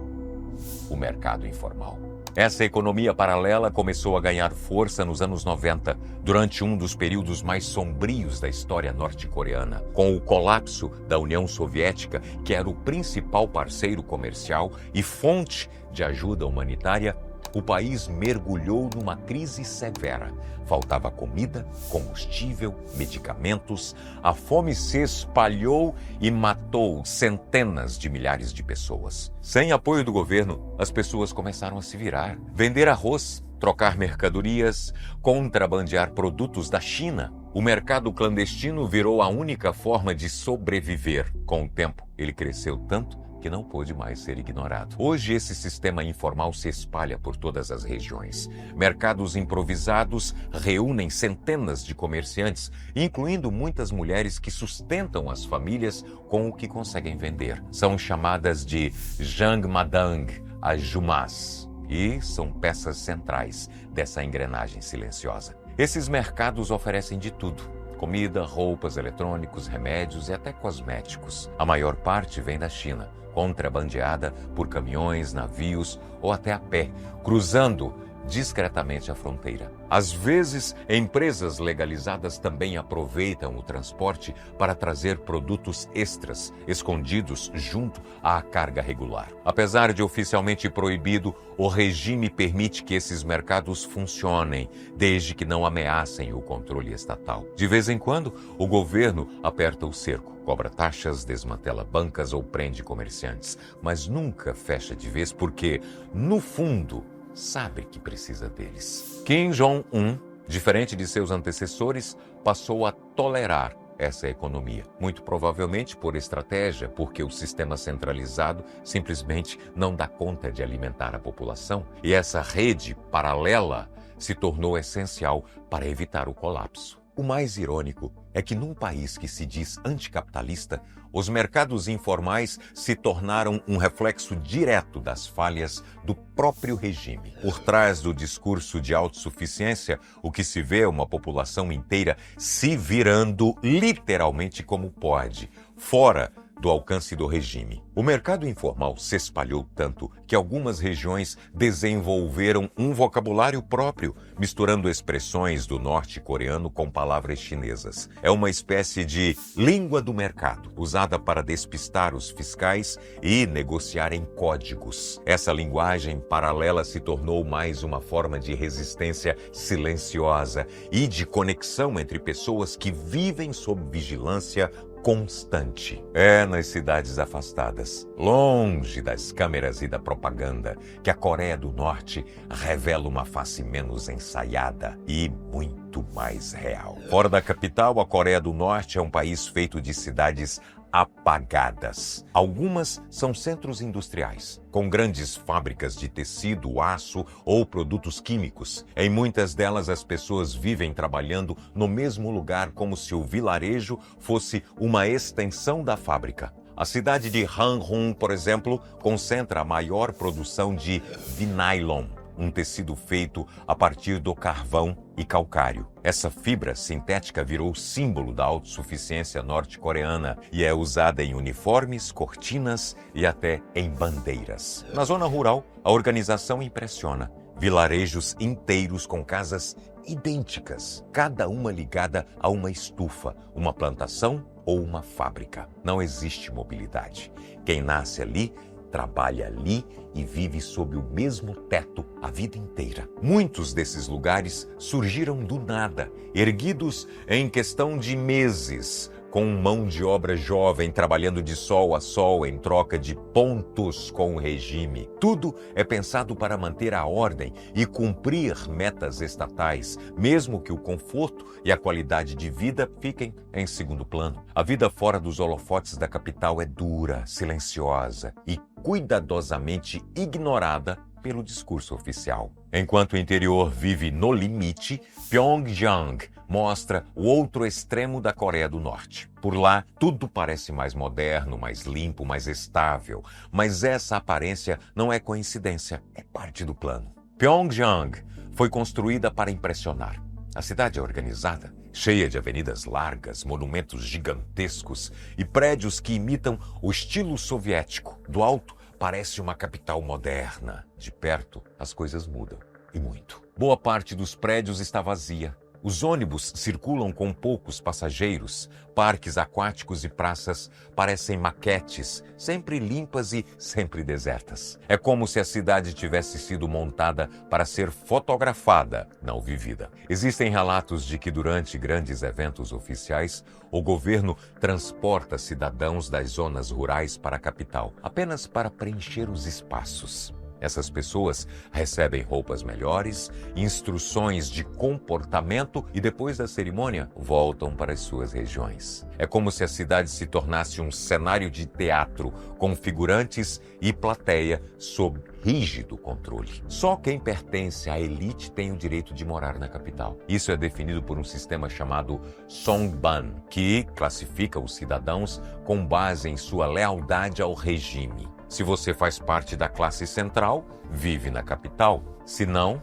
o mercado informal. Essa economia paralela começou a ganhar força nos anos 90, durante um dos períodos mais sombrios da história norte-coreana. Com o colapso da União Soviética, que era o principal parceiro comercial e fonte de ajuda humanitária, o país mergulhou numa crise severa. Faltava comida, combustível, medicamentos. A fome se espalhou e matou centenas de milhares de pessoas. Sem apoio do governo, as pessoas começaram a se virar. Vender arroz, trocar mercadorias, contrabandear produtos da China. O mercado clandestino virou a única forma de sobreviver. Com o tempo, ele cresceu tanto que não pôde mais ser ignorado. Hoje, esse sistema informal se espalha por todas as regiões. Mercados improvisados reúnem centenas de comerciantes, incluindo muitas mulheres que sustentam as famílias com o que conseguem vender. São chamadas de jangmadang, as jumás, e são peças centrais dessa engrenagem silenciosa. Esses mercados oferecem de tudo: comida, roupas, eletrônicos, remédios e até cosméticos. A maior parte vem da China, contrabandeada por caminhões, navios ou até a pé, cruzando discretamente a fronteira. Às vezes, empresas legalizadas também aproveitam o transporte para trazer produtos extras, escondidos junto à carga regular. Apesar de oficialmente proibido, o regime permite que esses mercados funcionem, desde que não ameacem o controle estatal. De vez em quando, o governo aperta o cerco, cobra taxas, desmantela bancas ou prende comerciantes, mas nunca fecha de vez porque, no fundo, sabe que precisa deles. Kim Jong-un, diferente de seus antecessores, passou a tolerar essa economia. Muito provavelmente por estratégia, porque o sistema centralizado simplesmente não dá conta de alimentar a população e essa rede paralela se tornou essencial para evitar o colapso. O mais irônico é que num país que se diz anticapitalista, os mercados informais se tornaram um reflexo direto das falhas do próprio regime. Por trás do discurso de autossuficiência, o que se vê é uma população inteira se virando literalmente como pode, fora do alcance do regime. O mercado informal se espalhou tanto que algumas regiões desenvolveram um vocabulário próprio, misturando expressões do norte coreano com palavras chinesas. É uma espécie de língua do mercado, usada para despistar os fiscais e negociar em códigos. Essa linguagem paralela se tornou mais uma forma de resistência silenciosa e de conexão entre pessoas que vivem sob vigilância constante. É nas cidades afastadas, longe das câmeras e da propaganda, que a Coreia do Norte revela uma face menos ensaiada e muito mais real. Fora da capital, a Coreia do Norte é um país feito de cidades apagadas. Algumas são centros industriais, com grandes fábricas de tecido, aço ou produtos químicos. Em muitas delas, as pessoas vivem trabalhando no mesmo lugar como se o vilarejo fosse uma extensão da fábrica. A cidade de Hanhun, por exemplo, concentra a maior produção de vinylon, um tecido feito a partir do carvão e calcário. Essa fibra sintética virou símbolo da autossuficiência norte-coreana e é usada em uniformes, cortinas e até em bandeiras. Na zona rural, a organização impressiona. Vilarejos inteiros com casas idênticas, cada uma ligada a uma estufa, uma plantação ou uma fábrica. Não existe mobilidade. Quem nasce ali, trabalha ali e vive sob o mesmo teto a vida inteira. Muitos desses lugares surgiram do nada, erguidos em questão de meses, com mão de obra jovem trabalhando de sol a sol em troca de pontos com o regime. Tudo é pensado para manter a ordem e cumprir metas estatais, mesmo que o conforto e a qualidade de vida fiquem em segundo plano. A vida fora dos holofotes da capital é dura, silenciosa e cuidadosamente ignorada pelo discurso oficial. Enquanto o interior vive no limite, Pyongyang mostra o outro extremo da Coreia do Norte. Por lá, tudo parece mais moderno, mais limpo, mais estável. Mas essa aparência não é coincidência, é parte do plano. Pyongyang foi construída para impressionar. A cidade é organizada, cheia de avenidas largas, monumentos gigantescos e prédios que imitam o estilo soviético. Do alto, parece uma capital moderna. De perto, as coisas mudam, e muito. Boa parte dos prédios está vazia. Os ônibus circulam com poucos passageiros. Parques aquáticos e praças parecem maquetes, sempre limpas e sempre desertas. É como se a cidade tivesse sido montada para ser fotografada, não vivida. Existem relatos de que durante grandes eventos oficiais, o governo transporta cidadãos das zonas rurais para a capital, apenas para preencher os espaços. Essas pessoas recebem roupas melhores, instruções de comportamento e depois da cerimônia voltam para as suas regiões. É como se a cidade se tornasse um cenário de teatro com figurantes e plateia sob rígido controle. Só quem pertence à elite tem o direito de morar na capital. Isso é definido por um sistema chamado Songbun, que classifica os cidadãos com base em sua lealdade ao regime. Se você faz parte da classe central, vive na capital. Se não,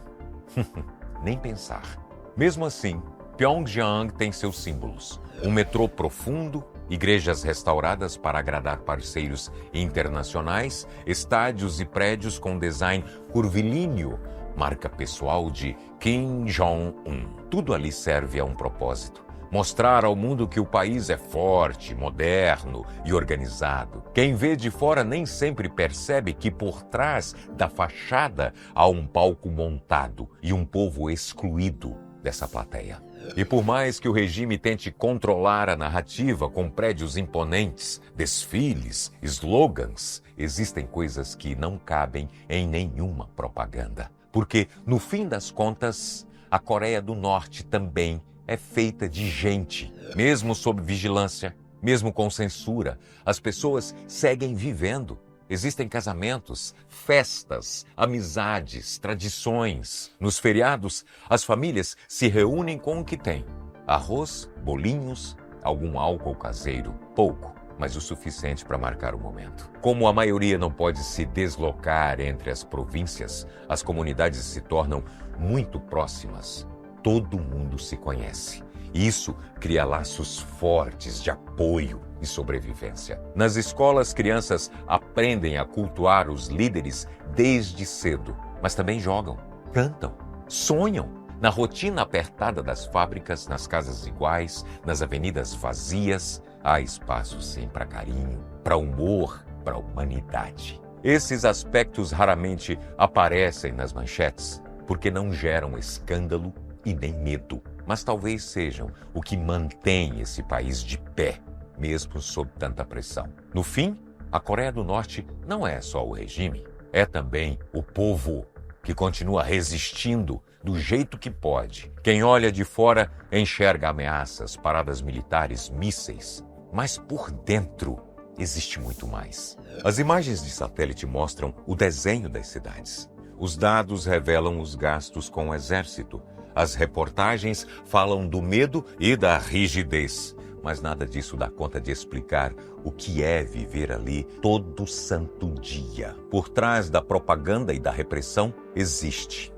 nem pensar. Mesmo assim, Pyongyang tem seus símbolos. Um metrô profundo, igrejas restauradas para agradar parceiros internacionais, estádios e prédios com design curvilíneo marca pessoal de Kim Jong-un. Tudo ali serve a um propósito: mostrar ao mundo que o país é forte, moderno e organizado. Quem vê de fora nem sempre percebe que por trás da fachada há um palco montado e um povo excluído dessa plateia. E por mais que o regime tente controlar a narrativa com prédios imponentes, desfiles, slogans, existem coisas que não cabem em nenhuma propaganda. Porque, no fim das contas, a Coreia do Norte também é feita de gente. Mesmo sob vigilância, mesmo com censura, as pessoas seguem vivendo. Existem casamentos, festas, amizades, tradições. Nos feriados, as famílias se reúnem com o que têm: arroz, bolinhos, algum álcool caseiro, pouco, mas o suficiente para marcar o momento. Como a maioria não pode se deslocar entre as províncias, as comunidades se tornam muito próximas. Todo mundo se conhece. Isso cria laços fortes de apoio e sobrevivência. Nas escolas, crianças aprendem a cultuar os líderes desde cedo, mas também jogam, cantam, sonham. Na rotina apertada das fábricas, nas casas iguais, nas avenidas vazias, há espaço sim para carinho, para humor, para humanidade. Esses aspectos raramente aparecem nas manchetes, porque não geram escândalo e nem medo, mas talvez sejam o que mantém esse país de pé, mesmo sob tanta pressão. No fim, a Coreia do Norte não é só o regime, é também o povo que continua resistindo do jeito que pode. Quem olha de fora enxerga ameaças, paradas militares, mísseis, mas por dentro existe muito mais. As imagens de satélite mostram o desenho das cidades. Os dados revelam os gastos com o exército. As reportagens falam do medo e da rigidez, mas nada disso dá conta de explicar o que é viver ali todo santo dia. Por trás da propaganda e da repressão existe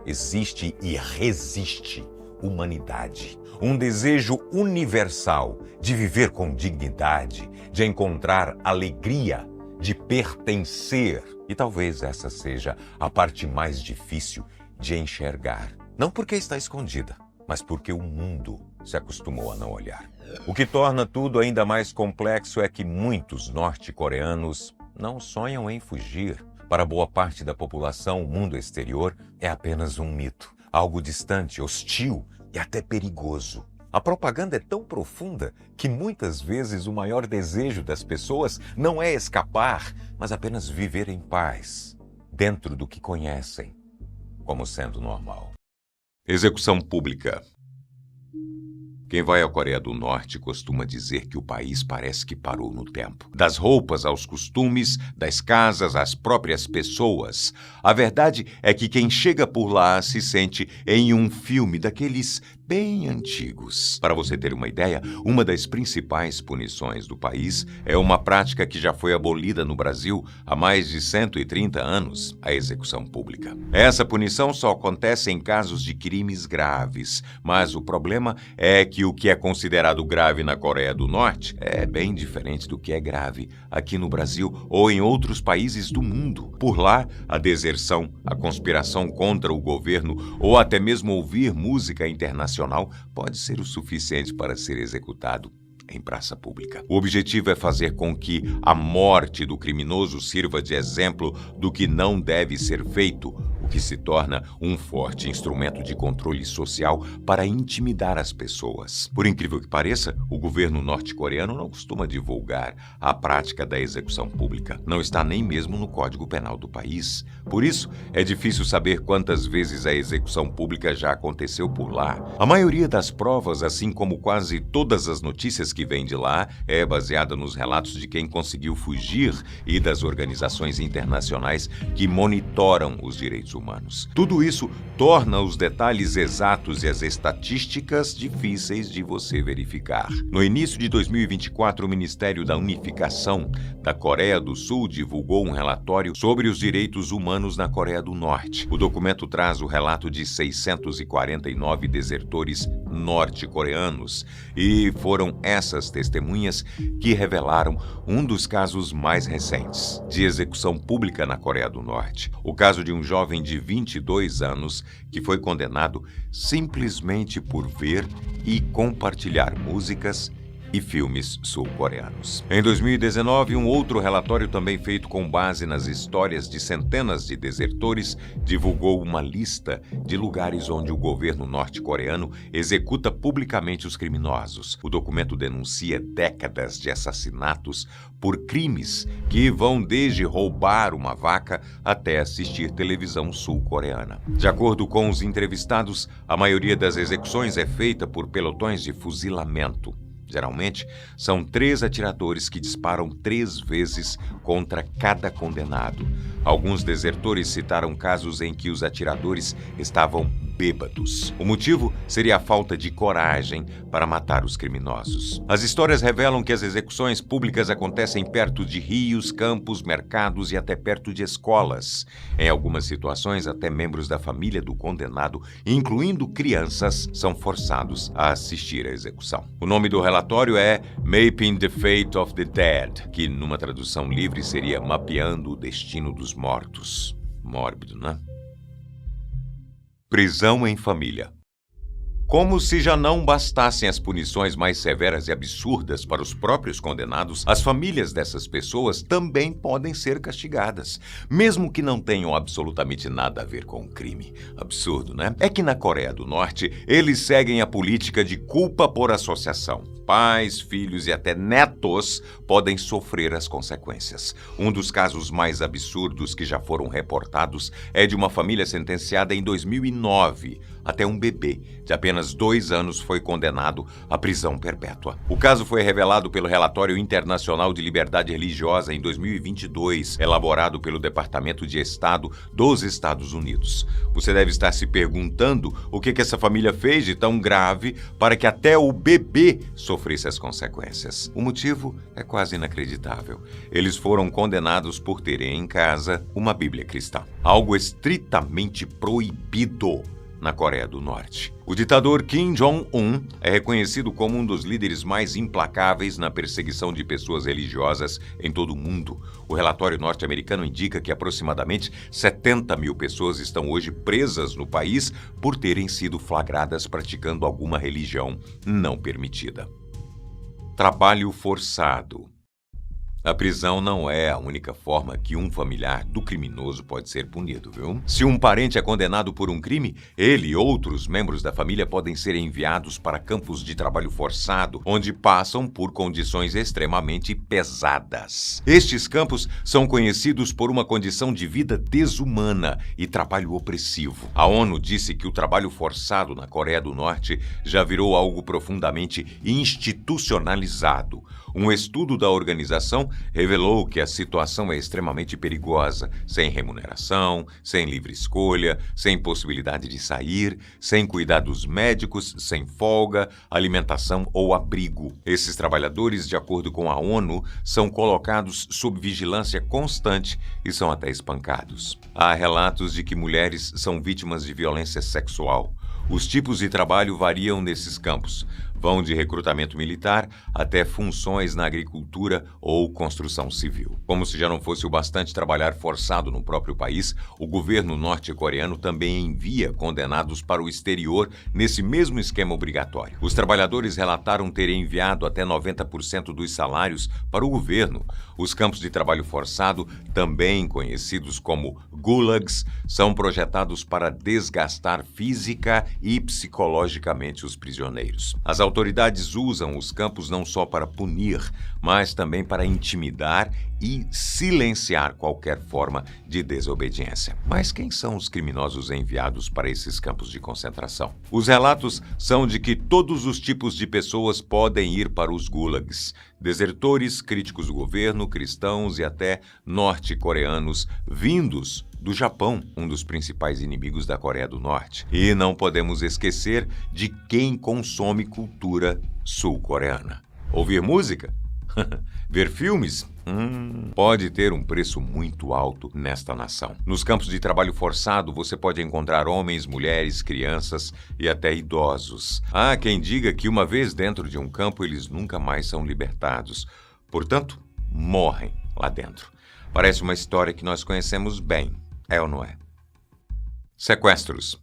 e resiste humanidade. Um desejo universal de viver com dignidade, de encontrar alegria, de pertencer. E talvez essa seja a parte mais difícil de enxergar. Não porque está escondida, mas porque o mundo se acostumou a não olhar. O que torna tudo ainda mais complexo é que muitos norte-coreanos não sonham em fugir. Para boa parte da população, o mundo exterior é apenas um mito, algo distante, hostil e até perigoso. A propaganda é tão profunda que muitas vezes o maior desejo das pessoas não é escapar, mas apenas viver em paz, dentro do que conhecem, como sendo normal. Execução pública. Quem vai à Coreia do Norte costuma dizer que o país parece que parou no tempo. Das roupas aos costumes, das casas às próprias pessoas. A verdade é que quem chega por lá se sente em um filme daqueles bem antigos. Para você ter uma ideia, uma das principais punições do país é uma prática que já foi abolida no Brasil há mais de 130 anos, a execução pública. Essa punição só acontece em casos de crimes graves, mas o problema é que o que é considerado grave na Coreia do Norte é bem diferente do que é grave aqui no Brasil ou em outros países do mundo. Por lá, a deserção, a conspiração contra o governo ou até mesmo ouvir música internacional pode ser o suficiente para ser executado em praça pública. O objetivo é fazer com que a morte do criminoso sirva de exemplo do que não deve ser feito, o que se torna um forte instrumento de controle social para intimidar as pessoas. Por incrível que pareça, o governo norte-coreano não costuma divulgar a prática da execução pública. Não está nem mesmo no Código Penal do país. Por isso, é difícil saber quantas vezes a execução pública já aconteceu por lá. A maioria das provas, assim como quase todas as notícias que vêm de lá, é baseada nos relatos de quem conseguiu fugir e das organizações internacionais que monitoram os direitos humanos. Tudo isso torna os detalhes exatos e as estatísticas difíceis de você verificar. No início de 2024, o Ministério da Unificação da Coreia do Sul divulgou um relatório sobre os direitos humanos na Coreia do Norte. O documento traz o relato de 649 desertores norte-coreanos e foram essas testemunhas que revelaram um dos casos mais recentes de execução pública na Coreia do Norte. O caso de um jovem de 22 anos que foi condenado simplesmente por ver e compartilhar músicas e filmes sul-coreanos. Em 2019, um outro relatório também feito com base nas histórias de centenas de desertores divulgou uma lista de lugares onde o governo norte-coreano executa publicamente os criminosos. O documento denuncia décadas de assassinatos por crimes que vão desde roubar uma vaca até assistir televisão sul-coreana. De acordo com os entrevistados, a maioria das execuções é feita por pelotões de fuzilamento. Geralmente, são 3 atiradores que disparam 3 vezes contra cada condenado. Alguns desertores citaram casos em que os atiradores estavam bêbados. O motivo seria a falta de coragem para matar os criminosos. As histórias revelam que as execuções públicas acontecem perto de rios, campos, mercados e até perto de escolas. Em algumas situações, até membros da família do condenado, incluindo crianças, são forçados a assistir à execução. O nome do relatório é Mapping the Fate of the Dead, que numa tradução livre seria Mapeando o Destino dos Mortos. Mórbido, né? Prisão em família. Como se já não bastassem as punições mais severas e absurdas para os próprios condenados, as famílias dessas pessoas também podem ser castigadas, mesmo que não tenham absolutamente nada a ver com o crime. Absurdo, né? É que na Coreia do Norte, eles seguem a política de culpa por associação. Pais, filhos e até netos podem sofrer as consequências. Um dos casos mais absurdos que já foram reportados é de uma família sentenciada em 2009. Até um bebê de apenas 2 anos foi condenado à prisão perpétua. O caso foi revelado pelo Relatório Internacional de Liberdade Religiosa em 2022, elaborado pelo Departamento de Estado dos Estados Unidos. Você deve estar se perguntando o que essa família fez de tão grave para que até o bebê sofresse as consequências. O motivo é quase inacreditável. Eles foram condenados por terem em casa uma Bíblia cristã, algo estritamente proibido na Coreia do Norte. O ditador Kim Jong-un é reconhecido como um dos líderes mais implacáveis na perseguição de pessoas religiosas em todo o mundo. O relatório norte-americano indica que aproximadamente 70 mil pessoas estão hoje presas no país por terem sido flagradas praticando alguma religião não permitida. Trabalho forçado. A prisão não é a única forma que um familiar do criminoso pode ser punido, viu? Se um parente é condenado por um crime, ele e outros membros da família podem ser enviados para campos de trabalho forçado, onde passam por condições extremamente pesadas. Estes campos são conhecidos por uma condição de vida desumana e trabalho opressivo. A ONU disse que o trabalho forçado na Coreia do Norte já virou algo profundamente institucionalizado. Um estudo da organização revelou que a situação é extremamente perigosa, sem remuneração, sem livre escolha, sem possibilidade de sair, sem cuidados médicos, sem folga, alimentação ou abrigo. Esses trabalhadores, de acordo com a ONU, são colocados sob vigilância constante e são até espancados. Há relatos de que mulheres são vítimas de violência sexual. Os tipos de trabalho variam nesses campos. Vão de recrutamento militar até funções na agricultura ou construção civil. Como se já não fosse o bastante trabalhar forçado no próprio país, o governo norte-coreano também envia condenados para o exterior nesse mesmo esquema obrigatório. Os trabalhadores relataram terem enviado até 90% dos salários para o governo. Os campos de trabalho forçado, também conhecidos como gulags, são projetados para desgastar física e psicologicamente os prisioneiros. As autoridades usam os campos não só para punir, mas também para intimidar e silenciar qualquer forma de desobediência. Mas quem são os criminosos enviados para esses campos de concentração? Os relatos são de que todos os tipos de pessoas podem ir para os gulags. Desertores, críticos do governo, cristãos e até norte-coreanos vindos do Japão, um dos principais inimigos da Coreia do Norte. E não podemos esquecer de quem consome cultura sul-coreana. Ouvir música? Ver filmes? Pode ter um preço muito alto nesta nação. Nos campos de trabalho forçado, você pode encontrar homens, mulheres, crianças e até idosos. Há quem diga que uma vez dentro de um campo, eles nunca mais são libertados. Portanto, morrem lá dentro. Parece uma história que nós conhecemos bem, é ou não é? Sequestros.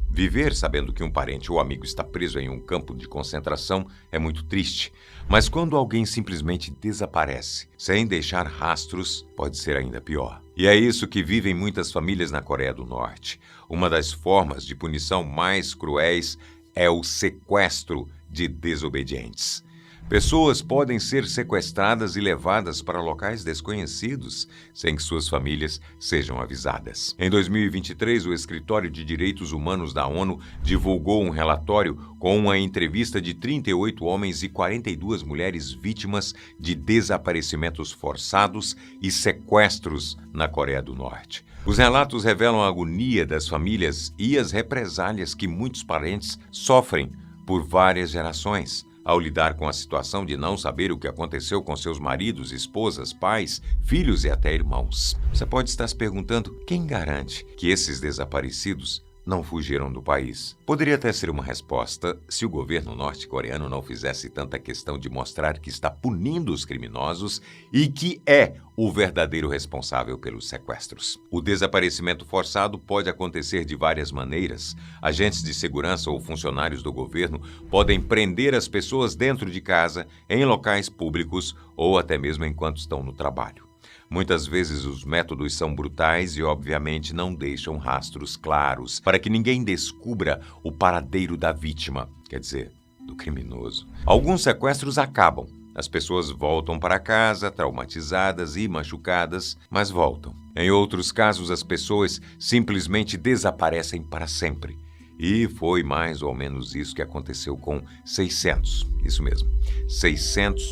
Viver sabendo que um parente ou amigo está preso em um campo de concentração é muito triste, mas quando alguém simplesmente desaparece, sem deixar rastros, pode ser ainda pior. E é isso que vivem muitas famílias na Coreia do Norte. Uma das formas de punição mais cruéis é o sequestro de desobedientes. Pessoas podem ser sequestradas e levadas para locais desconhecidos, sem que suas famílias sejam avisadas. Em 2023, o Escritório de Direitos Humanos da ONU divulgou um relatório com uma entrevista de 38 homens e 42 mulheres vítimas de desaparecimentos forçados e sequestros na Coreia do Norte. Os relatos revelam a agonia das famílias e as represálias que muitos parentes sofrem por várias gerações ao lidar com a situação de não saber o que aconteceu com seus maridos, esposas, pais, filhos e até irmãos. Você pode estar se perguntando, quem garante que esses desaparecidos não fugiram do país? Poderia até ser uma resposta se o governo norte-coreano não fizesse tanta questão de mostrar que está punindo os criminosos e que é o verdadeiro responsável pelos sequestros. O desaparecimento forçado pode acontecer de várias maneiras. Agentes de segurança ou funcionários do governo podem prender as pessoas dentro de casa, em locais públicos ou até mesmo enquanto estão no trabalho. Muitas vezes os métodos são brutais e, obviamente, não deixam rastros claros para que ninguém descubra o paradeiro da vítima, quer dizer, do criminoso. Alguns sequestros acabam. As pessoas voltam para casa, traumatizadas e machucadas, mas voltam. Em outros casos, as pessoas simplesmente desaparecem para sempre. E foi mais ou menos isso que aconteceu com 600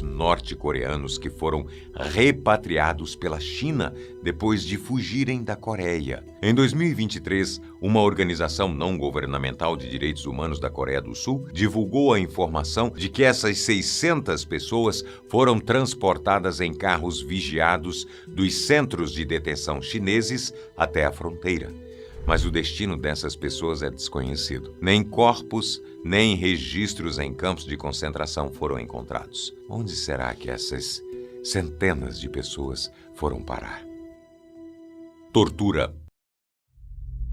norte-coreanos que foram repatriados pela China depois de fugirem da Coreia. Em 2023, uma organização não governamental de direitos humanos da Coreia do Sul divulgou a informação de que essas 600 pessoas foram transportadas em carros vigiados dos centros de detenção chineses até a fronteira. Mas o destino dessas pessoas é desconhecido. Nem corpos, nem registros em campos de concentração foram encontrados. Onde será que essas centenas de pessoas foram parar? Tortura.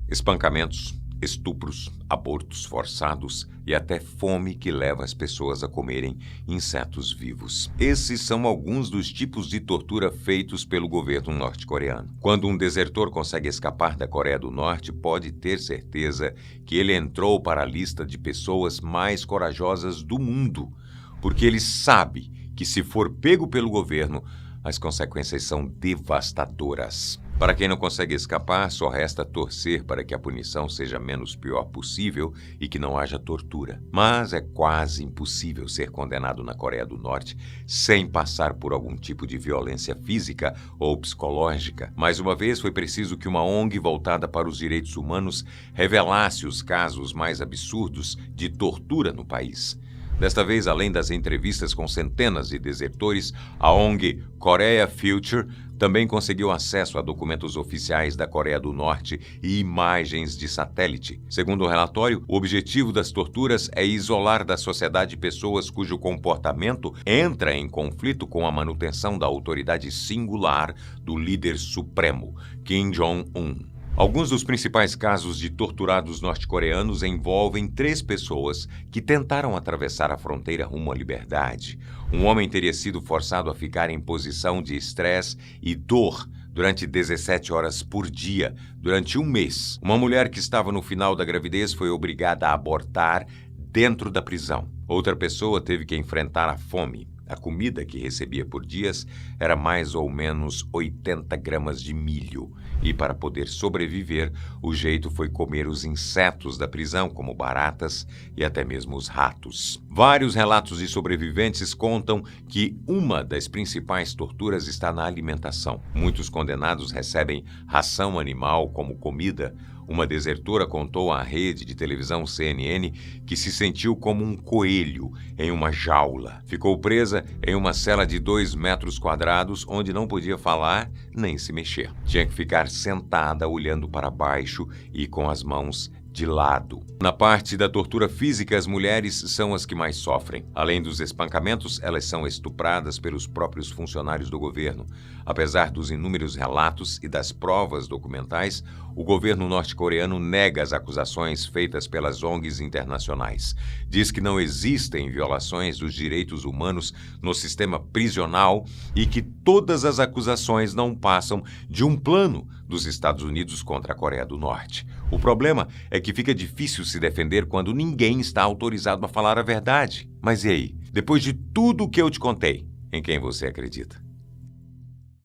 Espancamentos, estupros, abortos forçados e até fome que leva as pessoas a comerem insetos vivos. Esses são alguns dos tipos de tortura feitos pelo governo norte-coreano. Quando um desertor consegue escapar da Coreia do Norte, pode ter certeza que ele entrou para a lista de pessoas mais corajosas do mundo, porque ele sabe que se for pego pelo governo, as consequências são devastadoras. Para quem não consegue escapar, só resta torcer para que a punição seja menos pior possível e que não haja tortura. Mas é quase impossível ser condenado na Coreia do Norte sem passar por algum tipo de violência física ou psicológica. Mais uma vez, foi preciso que uma ONG voltada para os direitos humanos revelasse os casos mais absurdos de tortura no país. Desta vez, além das entrevistas com centenas de desertores, a ONG Korea Future também conseguiu acesso a documentos oficiais da Coreia do Norte e imagens de satélite. Segundo o relatório, o objetivo das torturas é isolar da sociedade pessoas cujo comportamento entra em conflito com a manutenção da autoridade singular do líder supremo, Kim Jong-un. Alguns dos principais casos de torturados norte-coreanos envolvem 3 pessoas que tentaram atravessar a fronteira rumo à liberdade. Um homem teria sido forçado a ficar em posição de estresse e dor durante 17 horas por dia, durante um mês. Uma mulher que estava no final da gravidez foi obrigada a abortar dentro da prisão. Outra pessoa teve que enfrentar a fome. A comida que recebia por dias era mais ou menos 80 gramas de milho. E para poder sobreviver, o jeito foi comer os insetos da prisão, como baratas e até mesmo os ratos. Vários relatos de sobreviventes contam que uma das principais torturas está na alimentação. Muitos condenados recebem ração animal como comida. Uma desertora contou à rede de televisão CNN que se sentiu como um coelho em uma jaula. Ficou presa em uma cela de 2 metros quadrados, onde não podia falar nem se mexer. Tinha que ficar sentada olhando para baixo e com as mãos de lado. Na parte da tortura física, as mulheres são as que mais sofrem. Além dos espancamentos, elas são estupradas pelos próprios funcionários do governo. Apesar dos inúmeros relatos e das provas documentais, o governo norte-coreano nega as acusações feitas pelas ONGs internacionais. Diz que não existem violações dos direitos humanos no sistema prisional e que todas as acusações não passam de um plano dos Estados Unidos contra a Coreia do Norte. O problema é que fica difícil se defender quando ninguém está autorizado a falar a verdade. Mas e aí? Depois de tudo o que eu te contei, em quem você acredita?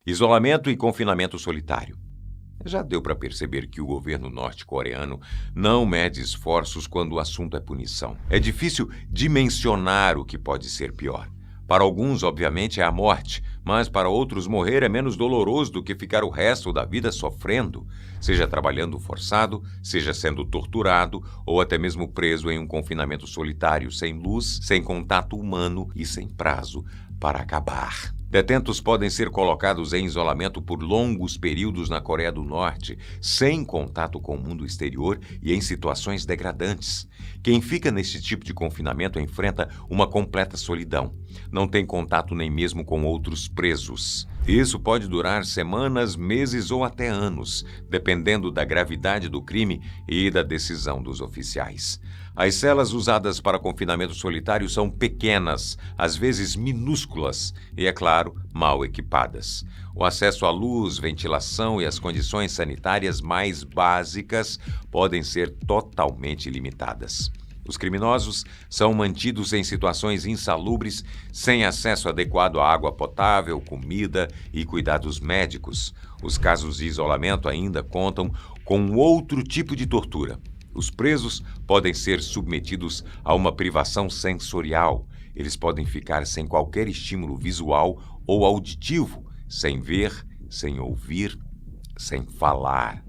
Isolamento e confinamento solitário. Já deu para perceber que o governo norte-coreano não mede esforços quando o assunto é punição. É difícil dimensionar o que pode ser pior. Para alguns, obviamente, é a morte, mas para outros morrer é menos doloroso do que ficar o resto da vida sofrendo, seja trabalhando forçado, seja sendo torturado ou até mesmo preso em um confinamento solitário, sem luz, sem contato humano e sem prazo para acabar. Detentos podem ser colocados em isolamento por longos períodos na Coreia do Norte, sem contato com o mundo exterior e em situações degradantes. Quem fica nesse tipo de confinamento enfrenta uma completa solidão. Não tem contato nem mesmo com outros presos. Isso pode durar semanas, meses ou até anos, dependendo da gravidade do crime e da decisão dos oficiais. As celas usadas para confinamento solitário são pequenas, às vezes minúsculas e, é claro, mal equipadas. O acesso à luz, ventilação e as condições sanitárias mais básicas podem ser totalmente limitadas. Os criminosos são mantidos em situações insalubres, sem acesso adequado à água potável, comida e cuidados médicos. Os casos de isolamento ainda contam com outro tipo de tortura. Os presos podem ser submetidos a uma privação sensorial. Eles podem ficar sem qualquer estímulo visual ou auditivo, sem ver, sem ouvir, sem falar,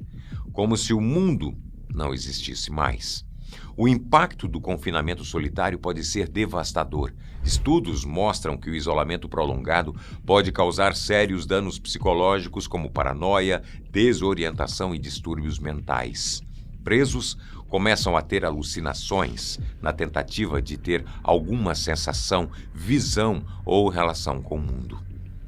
como se o mundo não existisse mais. O impacto do confinamento solitário pode ser devastador. Estudos mostram que o isolamento prolongado pode causar sérios danos psicológicos como paranoia, desorientação e distúrbios mentais. Presos começam a ter alucinações na tentativa de ter alguma sensação, visão ou relação com o mundo.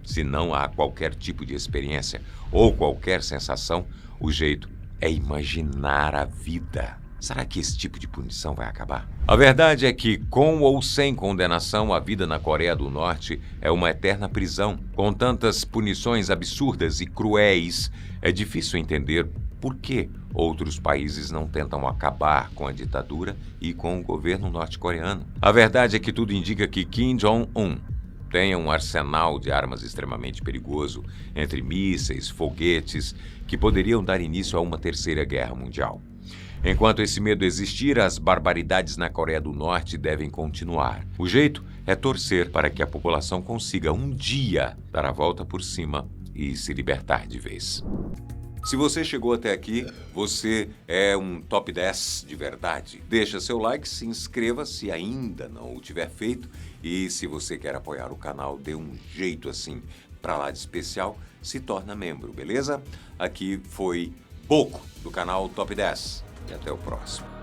Se não há qualquer tipo de experiência ou qualquer sensação, o jeito é imaginar a vida. Será que esse tipo de punição vai acabar? A verdade é que, com ou sem condenação, a vida na Coreia do Norte é uma eterna prisão. Com tantas punições absurdas e cruéis, é difícil entender por que outros países não tentam acabar com a ditadura e com o governo norte-coreano. A verdade é que tudo indica que Kim Jong-un tem um arsenal de armas extremamente perigoso, entre mísseis, foguetes, que poderiam dar início a uma terceira guerra mundial. Enquanto esse medo existir, as barbaridades na Coreia do Norte devem continuar. O jeito é torcer para que a população consiga um dia dar a volta por cima e se libertar de vez. Se você chegou até aqui, você é um top 10 de verdade. Deixa seu like, se inscreva se ainda não o tiver feito. E se você quer apoiar o canal, dê um jeito assim pra lá de especial, se torna membro, beleza? Aqui foi Boco, do canal Top 10. E até o próximo.